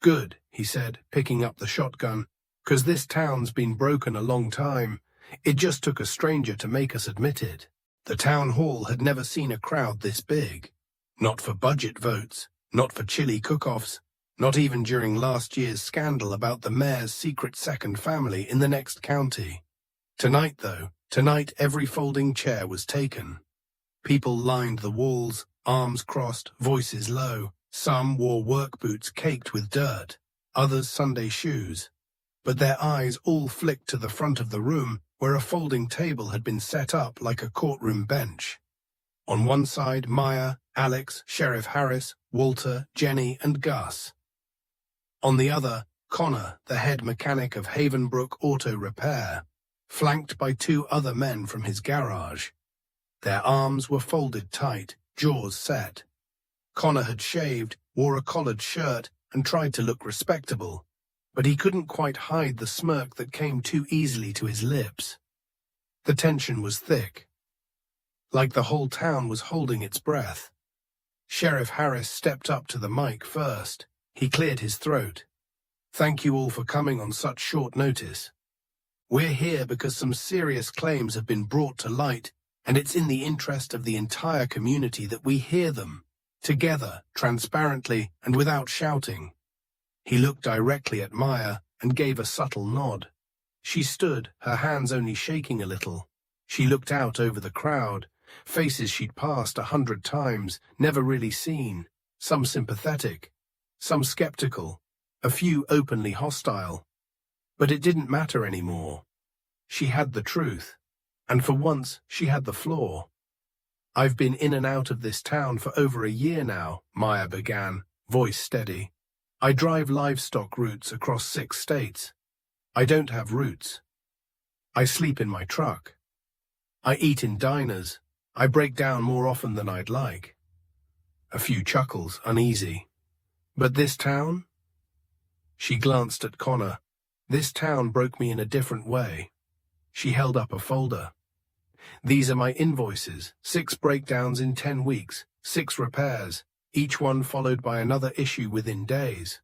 "Good," he said, picking up the shotgun, "'cause this town's been broken a long time. It just took a stranger to make us admit it." The town hall had never seen a crowd this big. Not for budget votes, not for chili cook-offs, not even during last year's scandal about the mayor's secret second family in the next county. Tonight, though, every folding chair was taken. People lined the walls, arms crossed, voices low. Some wore work boots caked with dirt, others Sunday shoes. But their eyes all flicked to the front of the room, where a folding table had been set up like a courtroom bench. On one side, Maya, Alex, Sheriff Harris, Walter, Jenny, and Gus. On the other, Connor, the head mechanic of Havenbrook Auto Repair, flanked by two other men from his garage. Their arms were folded tight, jaws set. Connor had shaved, wore a collared shirt, and tried to look respectable, but he couldn't quite hide the smirk that came too easily to his lips. The tension was thick, like the whole town was holding its breath. Sheriff Harris stepped up to the mic first. He cleared his throat. "Thank you all for coming on such short notice. We're here because some serious claims have been brought to light, and it's in the interest of the entire community that we hear them, together, transparently, and without shouting." He looked directly at Maya and gave a subtle nod. She stood, her hands only shaking a little. She looked out over the crowd, faces she'd passed 100 times, never really seen, some sympathetic, some skeptical, a few openly hostile. But it didn't matter anymore. She had the truth, and for once she had the floor. "I've been in and out of this town for over a year now," Maya began, voice steady. "I drive livestock routes across 6 states. I don't have roots. I sleep in my truck. I eat in diners. I break down more often than I'd like." A few chuckles, uneasy. "But this town?" She glanced at Connor. "This town broke me in a different way." She held up a folder. "These are my invoices, 6 breakdowns in 10 weeks, 6 repairs, each one followed by another issue within days.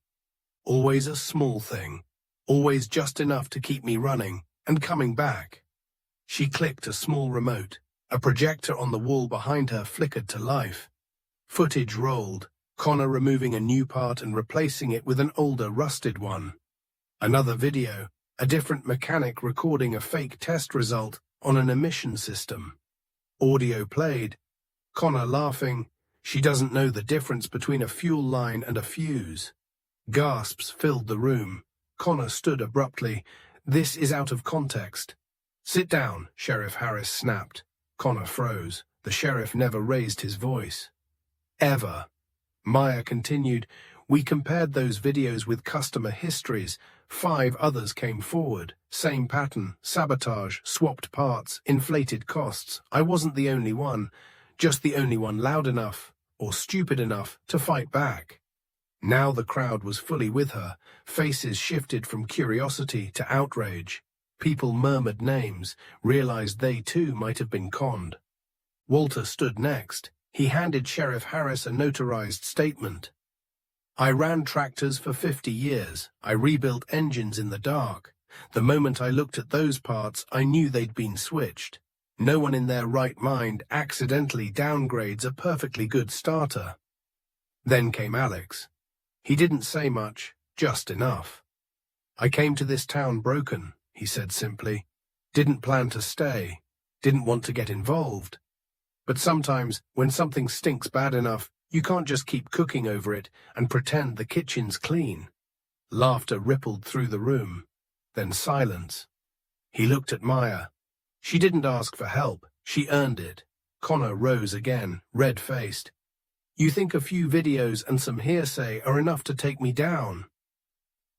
Always a small thing, always just enough to keep me running and coming back." She clicked a small remote. A projector on the wall behind her flickered to life. Footage rolled, Connor removing a new part and replacing it with an older, rusted one. Another video, a different mechanic recording a fake test result on an emission system. Audio played. Connor laughing. She doesn't know the difference between a fuel line and a fuse. Gasps filled the room. Connor stood abruptly. "This is out of context." "Sit down," Sheriff Harris snapped. Connor froze. The sheriff never raised his voice. "Ever." Maya continued. "We compared those videos with customer histories. 5 others came forward. Same pattern, sabotage, swapped parts, inflated costs. I wasn't the only one, just the only one loud enough, or stupid enough, to fight back." Now the crowd was fully with her. Faces shifted from curiosity to outrage. People murmured names, realized they too might have been conned. Walter stood next. He handed Sheriff Harris a notarized statement. "I ran tractors for 50 years. I rebuilt engines in the dark. The moment I looked at those parts, I knew they'd been switched. No one in their right mind accidentally downgrades a perfectly good starter." Then came Alex. He didn't say much, just enough. "I came to this town broken," he said simply. "Didn't plan to stay. Didn't want to get involved. But sometimes, when something stinks bad enough, you can't just keep cooking over it and pretend the kitchen's clean." Laughter rippled through the room. Then silence. He looked at Maya. She didn't ask for help. She earned it. Connor rose again, red-faced. "You think a few videos and some hearsay are enough to take me down?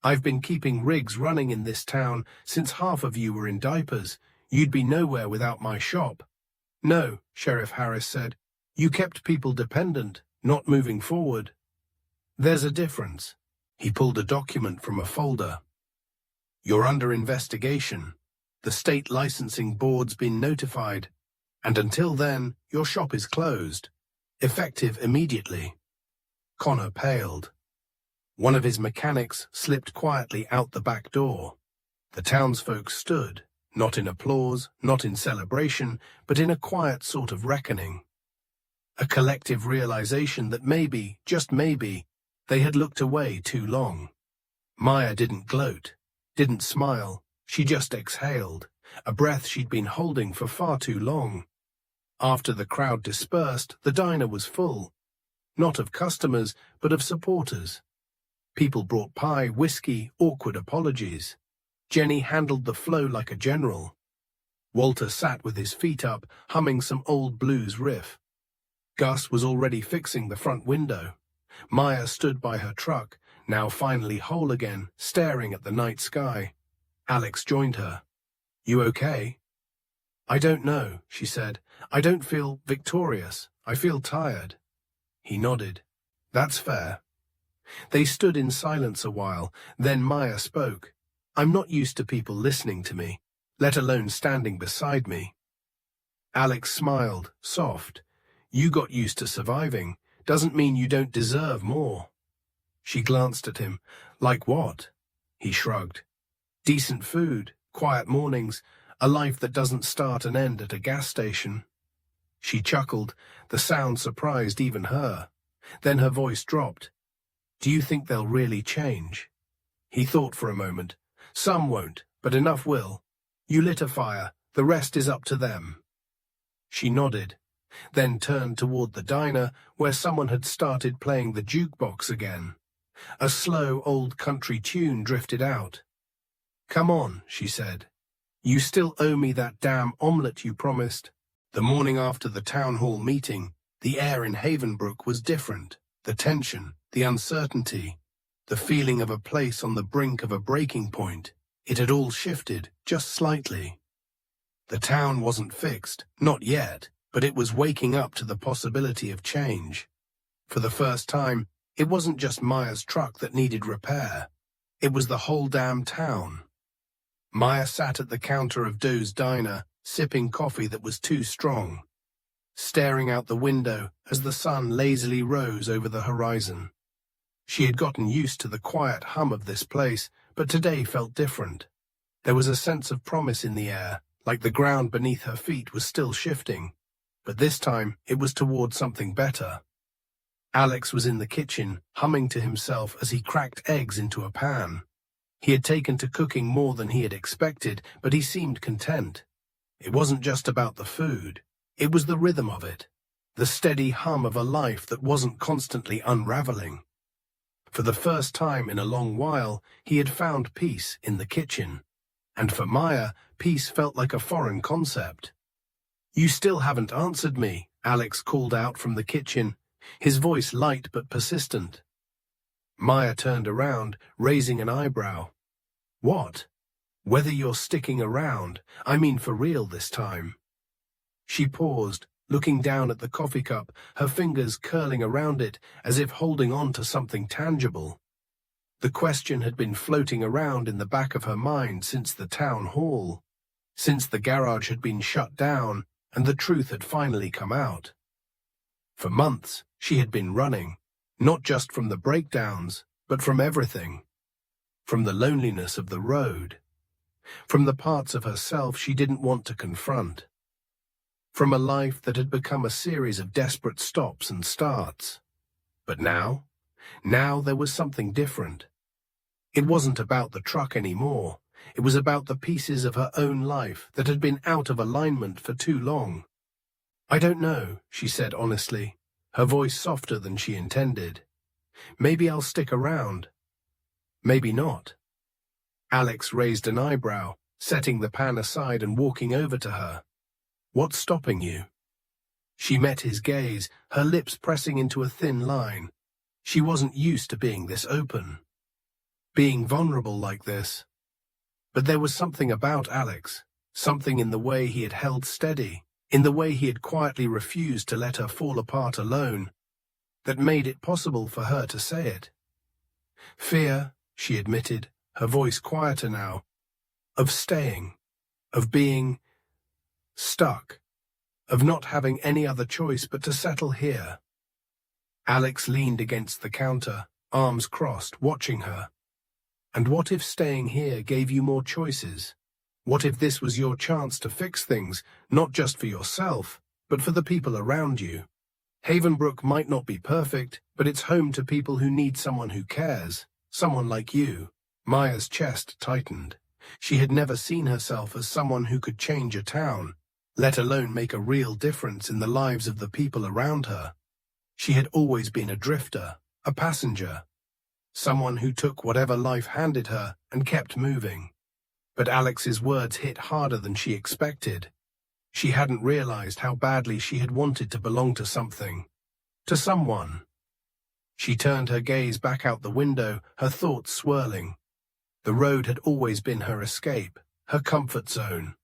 I've been keeping rigs running in this town since half of you were in diapers. You'd be nowhere without my shop." "No," Sheriff Harris said. "You kept people dependent, not moving forward. There's a difference." He pulled a document from a folder. "You're under investigation. The state licensing board's been notified, and until then, your shop is closed. Effective immediately." Connor paled. One of his mechanics slipped quietly out the back door. The townsfolk stood, not in applause, not in celebration, but in a quiet sort of reckoning. A collective realization that maybe, just maybe, they had looked away too long. Maya didn't gloat, didn't smile, she just exhaled, a breath she'd been holding for far too long. After the crowd dispersed, the diner was full, not of customers, but of supporters. People brought pie, whiskey, awkward apologies. Jenny handled the flow like a general. Walter sat with his feet up, humming some old blues riff. Gus was already fixing the front window. Maya stood by her truck, now finally whole again, staring at the night sky. Alex joined her. "You okay?" "I don't know," she said. "I don't feel victorious. I feel tired." He nodded. "That's fair." They stood in silence a while, then Maya spoke. "I'm not used to people listening to me, let alone standing beside me." Alex smiled, soft. "You got used to surviving. Doesn't mean you don't deserve more." She glanced at him. "Like what?" He shrugged. "Decent food, quiet mornings, a life that doesn't start and end at a gas station." She chuckled. The sound surprised even her. Then her voice dropped. "Do you think they'll really change?" He thought for a moment. "Some won't, but enough will. You lit a fire, the rest is up to them." She nodded, then turned toward the diner where someone had started playing the jukebox again. A slow old country tune drifted out. "Come on," she said. "You still owe me that damn omelette you promised." The morning after the town hall meeting, the air in Havenbrook was different. The tension, the uncertainty, the feeling of a place on the brink of a breaking point. It had all shifted, just slightly. The town wasn't fixed, not yet, but it was waking up to the possibility of change. For the first time, it wasn't just Maya's truck that needed repair. It was the whole damn town. Maya sat at the counter of Doe's diner, sipping coffee that was too strong, staring out the window as the sun lazily rose over the horizon. She had gotten used to the quiet hum of this place, but today felt different. There was a sense of promise in the air, like the ground beneath her feet was still shifting, but this time it was toward something better. Alex was in the kitchen, humming to himself as he cracked eggs into a pan. He had taken to cooking more than he had expected, but he seemed content. It wasn't just about the food. It was the rhythm of it, the steady hum of a life that wasn't constantly unraveling. For the first time in a long while, he had found peace in the kitchen. And for Maya, peace felt like a foreign concept. "You still haven't answered me," Alex called out from the kitchen, his voice light but persistent. Maya turned around, raising an eyebrow. "What?" "Whether you're sticking around, I mean for real this time." She paused, looking down at the coffee cup, her fingers curling around it as if holding on to something tangible. The question had been floating around in the back of her mind since the town hall, since the garage had been shut down and the truth had finally come out. For months, she had been running, not just from the breakdowns, but from everything. From the loneliness of the road, from the parts of herself she didn't want to confront, from a life that had become a series of desperate stops and starts. But now there was something different. It wasn't about the truck anymore. It was about the pieces of her own life that had been out of alignment for too long. "I don't know," she said honestly, her voice softer than she intended. "Maybe I'll stick around. Maybe not." Alex raised an eyebrow, setting the pan aside and walking over to her. "What's stopping you?" She met his gaze, her lips pressing into a thin line. She wasn't used to being this open, being vulnerable like this. But there was something about Alex, something in the way he had held steady, in the way he had quietly refused to let her fall apart alone, that made it possible for her to say it. "Fear," she admitted, her voice quieter now, "of staying, of being stuck, of not having any other choice but to settle here. Alex leaned against the counter, arms crossed, watching her. And what if staying here gave you more choices? What if this was your chance to fix things, not just for yourself, but for the people around you? Havenbrook might not be perfect, but it's home to people who need someone who cares, someone like you. Maya's chest tightened. She had never seen herself as someone who could change a town, let alone make a real difference in the lives of the people around her. She had always been a drifter, a passenger, someone who took whatever life handed her and kept moving. But Alex's words hit harder than she expected. She hadn't realized how badly she had wanted to belong to something, to someone. She turned her gaze back out the window, her thoughts swirling. The road had always been her escape, her comfort zone.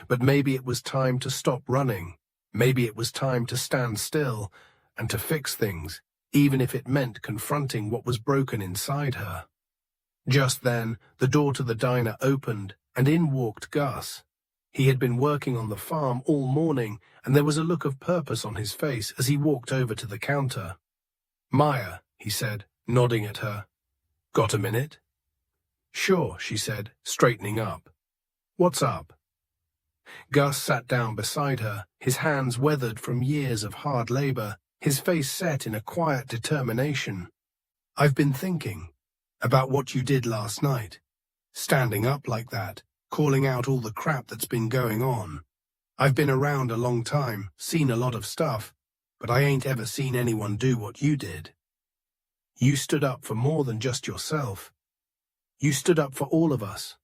But maybe it was time to stop running. Maybe it was time to stand still and to fix things, even if it meant confronting what was broken inside her. Just then, the door to the diner opened, and in walked Gus. He had been working on the farm all morning, and there was a look of purpose on his face as he walked over to the counter. "Maya," he said, nodding at her. "Got a minute?" "Sure," she said, straightening up. "What's up?" Gus sat down beside her, his hands weathered from years of hard labor, his face set in a quiet determination. "I've been thinking about what you did last night. Standing up like that, calling out all the crap that's been going on. I've been around a long time, seen a lot of stuff, but I ain't ever seen anyone do what you did. You stood up for more than just yourself. You stood up for all of us."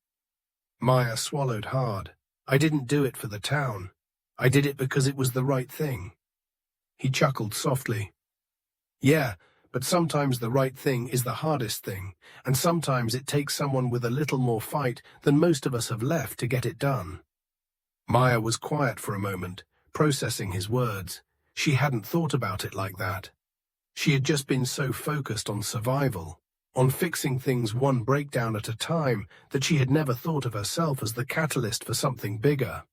Maya swallowed hard. "I didn't do it for the town. I did it because it was the right thing." He chuckled softly. "Yeah, but sometimes the right thing is the hardest thing, and sometimes it takes someone with a little more fight than most of us have left to get it done." Maya was quiet for a moment, processing his words. She hadn't thought about it like that. She had just been so focused on survival, on fixing things one breakdown at a time, that she had never thought of herself as the catalyst for something bigger.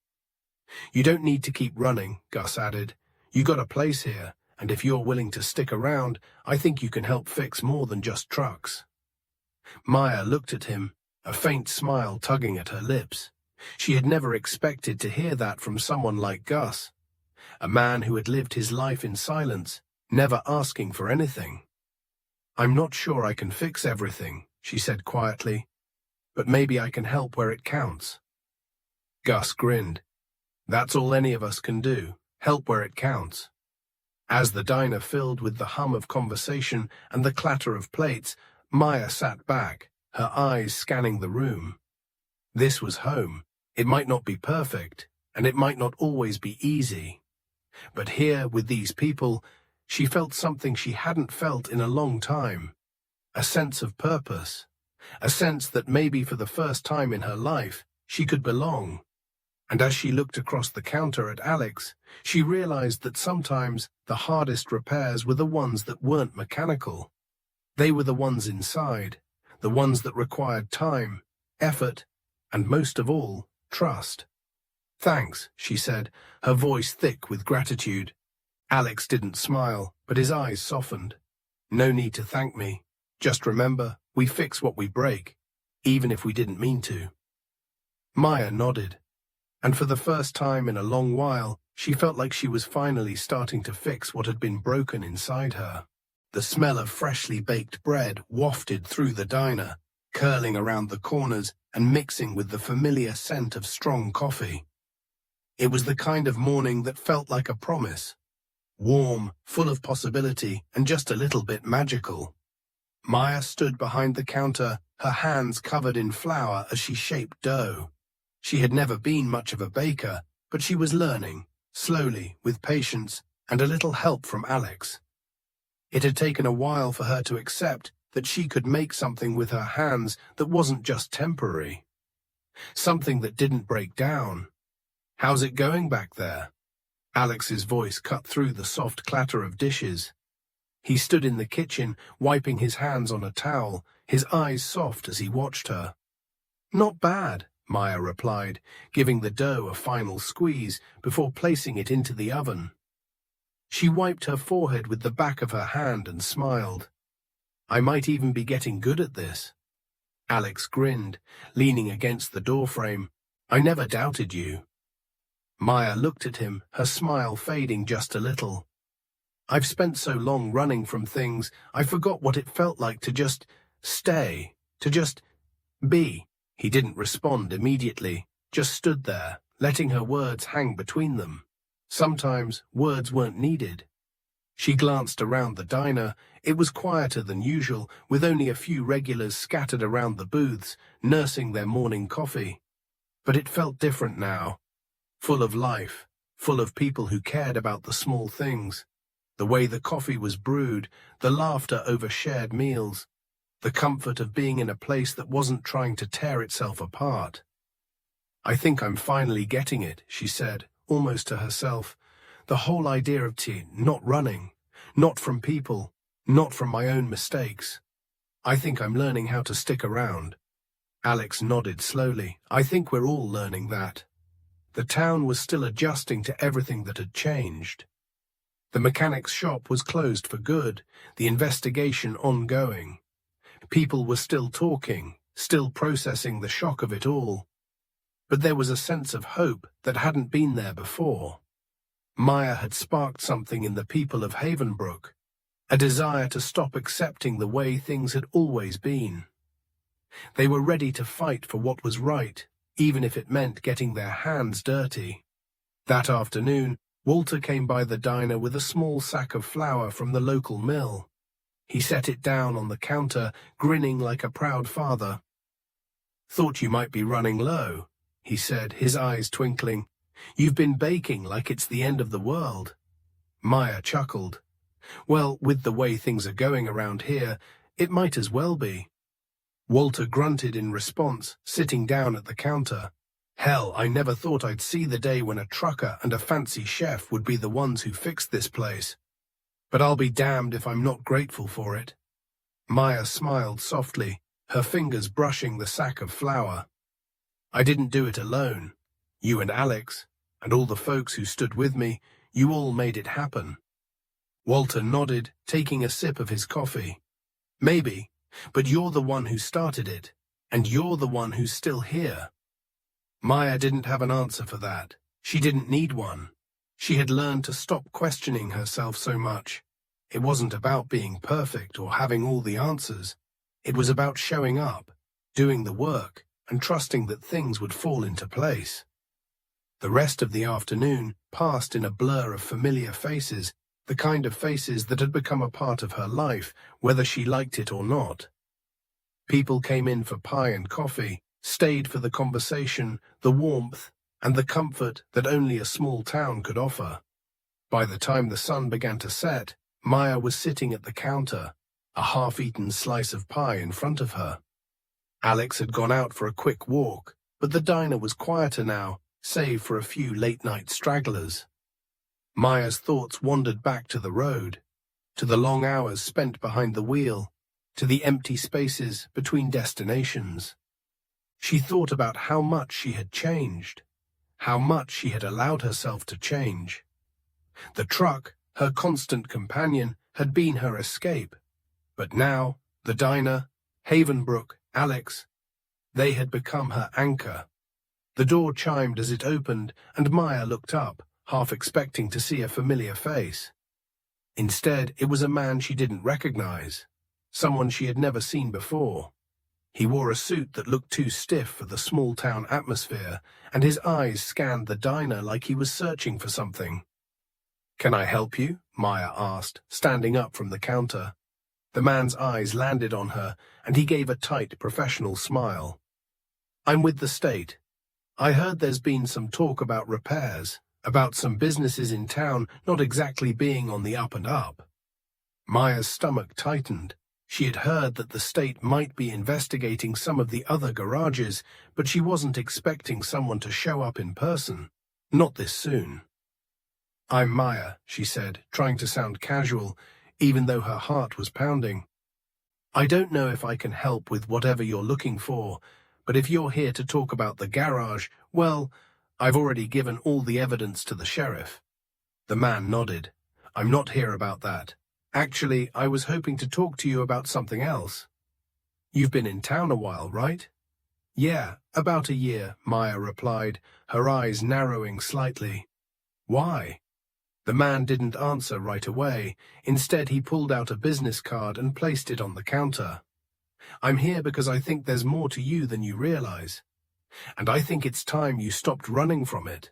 "You don't need to keep running," Gus added. "You got a place here, and if you're willing to stick around, I think you can help fix more than just trucks." Maya looked at him, a faint smile tugging at her lips. She had never expected to hear that from someone like Gus, a man who had lived his life in silence, never asking for anything. "I'm not sure I can fix everything," she said quietly, "but maybe I can help where it counts." Gus grinned. "That's all any of us can do, help where it counts." As the diner filled with the hum of conversation and the clatter of plates, Maya sat back, her eyes scanning the room. This was home. It might not be perfect, and it might not always be easy. But here, with these people, she felt something she hadn't felt in a long time. A sense of purpose. A sense that maybe for the first time in her life, she could belong. And as she looked across the counter at Alex, she realized that sometimes the hardest repairs were the ones that weren't mechanical. They were the ones inside, the ones that required time, effort, and most of all, trust. "Thanks," she said, her voice thick with gratitude. Alex didn't smile, but his eyes softened. "No need to thank me. Just remember, we fix what we break, even if we didn't mean to." Maya nodded. And for the first time in a long while, she felt like she was finally starting to fix what had been broken inside her. The smell of freshly baked bread wafted through the diner, curling around the corners and mixing with the familiar scent of strong coffee. It was the kind of morning that felt like a promise. Warm, full of possibility, and just a little bit magical. Maya stood behind the counter, her hands covered in flour as she shaped dough. She had never been much of a baker, but she was learning, slowly, with patience, and a little help from Alex. It had taken a while for her to accept that she could make something with her hands that wasn't just temporary. Something that didn't break down. "How's it going back there?" Alex's voice cut through the soft clatter of dishes. He stood in the kitchen, wiping his hands on a towel, his eyes soft as he watched her. "Not bad," Maya replied, giving the dough a final squeeze before placing it into the oven. She wiped her forehead with the back of her hand and smiled. I might even be getting good at this. Alex grinned, leaning against the doorframe. I never doubted you. Maya looked at him, her smile fading just a little. I've spent so long running from things, I forgot what it felt like to just stay, to just be. He didn't respond immediately, just stood there, letting her words hang between them. Sometimes words weren't needed. She glanced around the diner. It was quieter than usual, with only a few regulars scattered around the booths, nursing their morning coffee. But it felt different now, full of life, full of people who cared about the small things. The way the coffee was brewed, the laughter over shared meals, the comfort of being in a place that wasn't trying to tear itself apart. I think I'm finally getting it, she said, almost to herself. The whole idea of not running, not from people, not from my own mistakes. I think I'm learning how to stick around. Alex nodded slowly. I think we're all learning that. The town was still adjusting to everything that had changed. The mechanic's shop was closed for good, the investigation ongoing. People were still talking, still processing the shock of it all. But there was a sense of hope that hadn't been there before. Maya had sparked something in the people of Havenbrook, a desire to stop accepting the way things had always been. They were ready to fight for what was right, even if it meant getting their hands dirty. That afternoon, Walter came by the diner with a small sack of flour from the local mill. He set it down on the counter, grinning like a proud father. Thought you might be running low, he said, his eyes twinkling. You've been baking like it's the end of the world. Maya chuckled. Well, with the way things are going around here, it might as well be. Walter grunted in response, sitting down at the counter. Hell, I never thought I'd see the day when a trucker and a fancy chef would be the ones who fixed this place. But I'll be damned if I'm not grateful for it. Maya smiled softly, her fingers brushing the sack of flour. I didn't do it alone. You and Alex, and all the folks who stood with me, you all made it happen. Walter nodded, taking a sip of his coffee. Maybe, but you're the one who started it, and you're the one who's still here. Maya didn't have an answer for that. She didn't need one. She had learned to stop questioning herself so much. It wasn't about being perfect or having all the answers. It was about showing up, doing the work, and trusting that things would fall into place. The rest of the afternoon passed in a blur of familiar faces, the kind of faces that had become a part of her life, whether she liked it or not. People came in for pie and coffee, stayed for the conversation, the warmth, and the comfort that only a small town could offer. By the time the sun began to set, Maya was sitting at the counter, a half-eaten slice of pie in front of her. Alex had gone out for a quick walk, but the diner was quieter now, save for a few late-night stragglers. Maya's thoughts wandered back to the road, to the long hours spent behind the wheel, to the empty spaces between destinations. She thought about how much she had changed, how much she had allowed herself to change. The truck, her constant companion, had been her escape, but now, the diner, Havenbrook, Alex, they had become her anchor. The door chimed as it opened, and Maya looked up, half expecting to see a familiar face. Instead, it was a man she didn't recognize, someone she had never seen before. He wore a suit that looked too stiff for the small-town atmosphere, and his eyes scanned the diner like he was searching for something. "Can I help you?" Maya asked, standing up from the counter. The man's eyes landed on her, and he gave a tight, professional smile. "I'm with the state. I heard there's been some talk about repairs, about some businesses in town not exactly being on the up and up." Maya's stomach tightened. She had heard that the state might be investigating some of the other garages, but she wasn't expecting someone to show up in person. Not this soon. "I'm Maya," she said, trying to sound casual, even though her heart was pounding. "I don't know if I can help with whatever you're looking for, But if you're here to talk about the garage, well, I've already given all the evidence to the sheriff. The man nodded. I'm not here about that. Actually, I was hoping to talk to you about something else. You've been in town a while, right? Yeah, about a year, Maya replied, her eyes narrowing slightly. Why? The man didn't answer right away. Instead, he pulled out a business card and placed it on the counter. I'm here because I think there's more to you than you realize. And I think it's time you stopped running from it.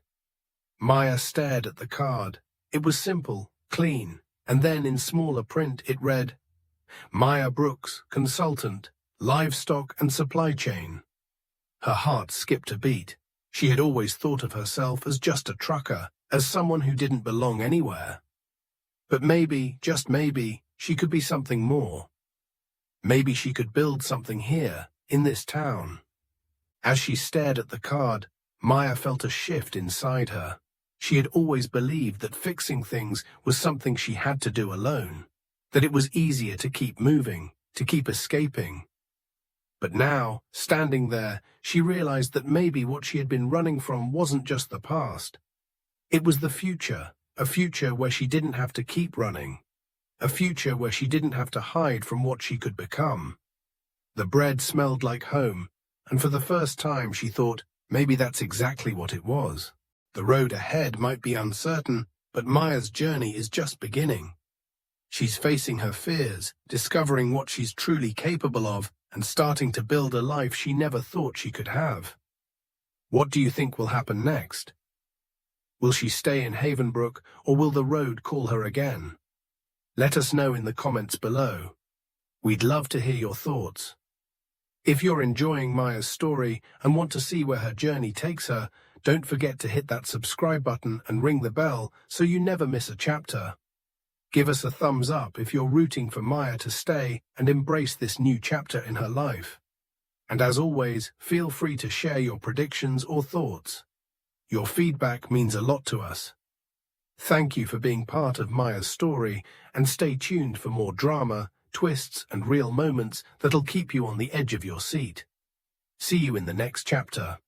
Maya stared at the card. It was simple, clean, and then in smaller print it read, Maya Brooks, Consultant, Livestock and Supply Chain. Her heart skipped a beat. She had always thought of herself as just a trucker, as someone who didn't belong anywhere. But maybe, just maybe, she could be something more. Maybe she could build something here, in this town. As she stared at the card, Maya felt a shift inside her. She had always believed that fixing things was something she had to do alone, that it was easier to keep moving, to keep escaping. But now, standing there, she realized that maybe what she had been running from wasn't just the past. It was the future, a future where she didn't have to keep running, a future where she didn't have to hide from what she could become. The bread smelled like home, and for the first time she thought maybe that's exactly what it was. The road ahead might be uncertain, but Maya's journey is just beginning. She's facing her fears, discovering what she's truly capable of, and starting to build a life she never thought she could have. What do you think will happen next? Will she stay in Havenbrook, or will the road call her again? Let us know in the comments below. We'd love to hear your thoughts. If you're enjoying Maya's story and want to see where her journey takes her, don't forget to hit that subscribe button and ring the bell so you never miss a chapter. Give us a thumbs up if you're rooting for Maya to stay and embrace this new chapter in her life. And as always, feel free to share your predictions or thoughts. Your feedback means a lot to us. Thank you for being part of Maya's story, and stay tuned for more drama, twists, and real moments that'll keep you on the edge of your seat. See you in the next chapter.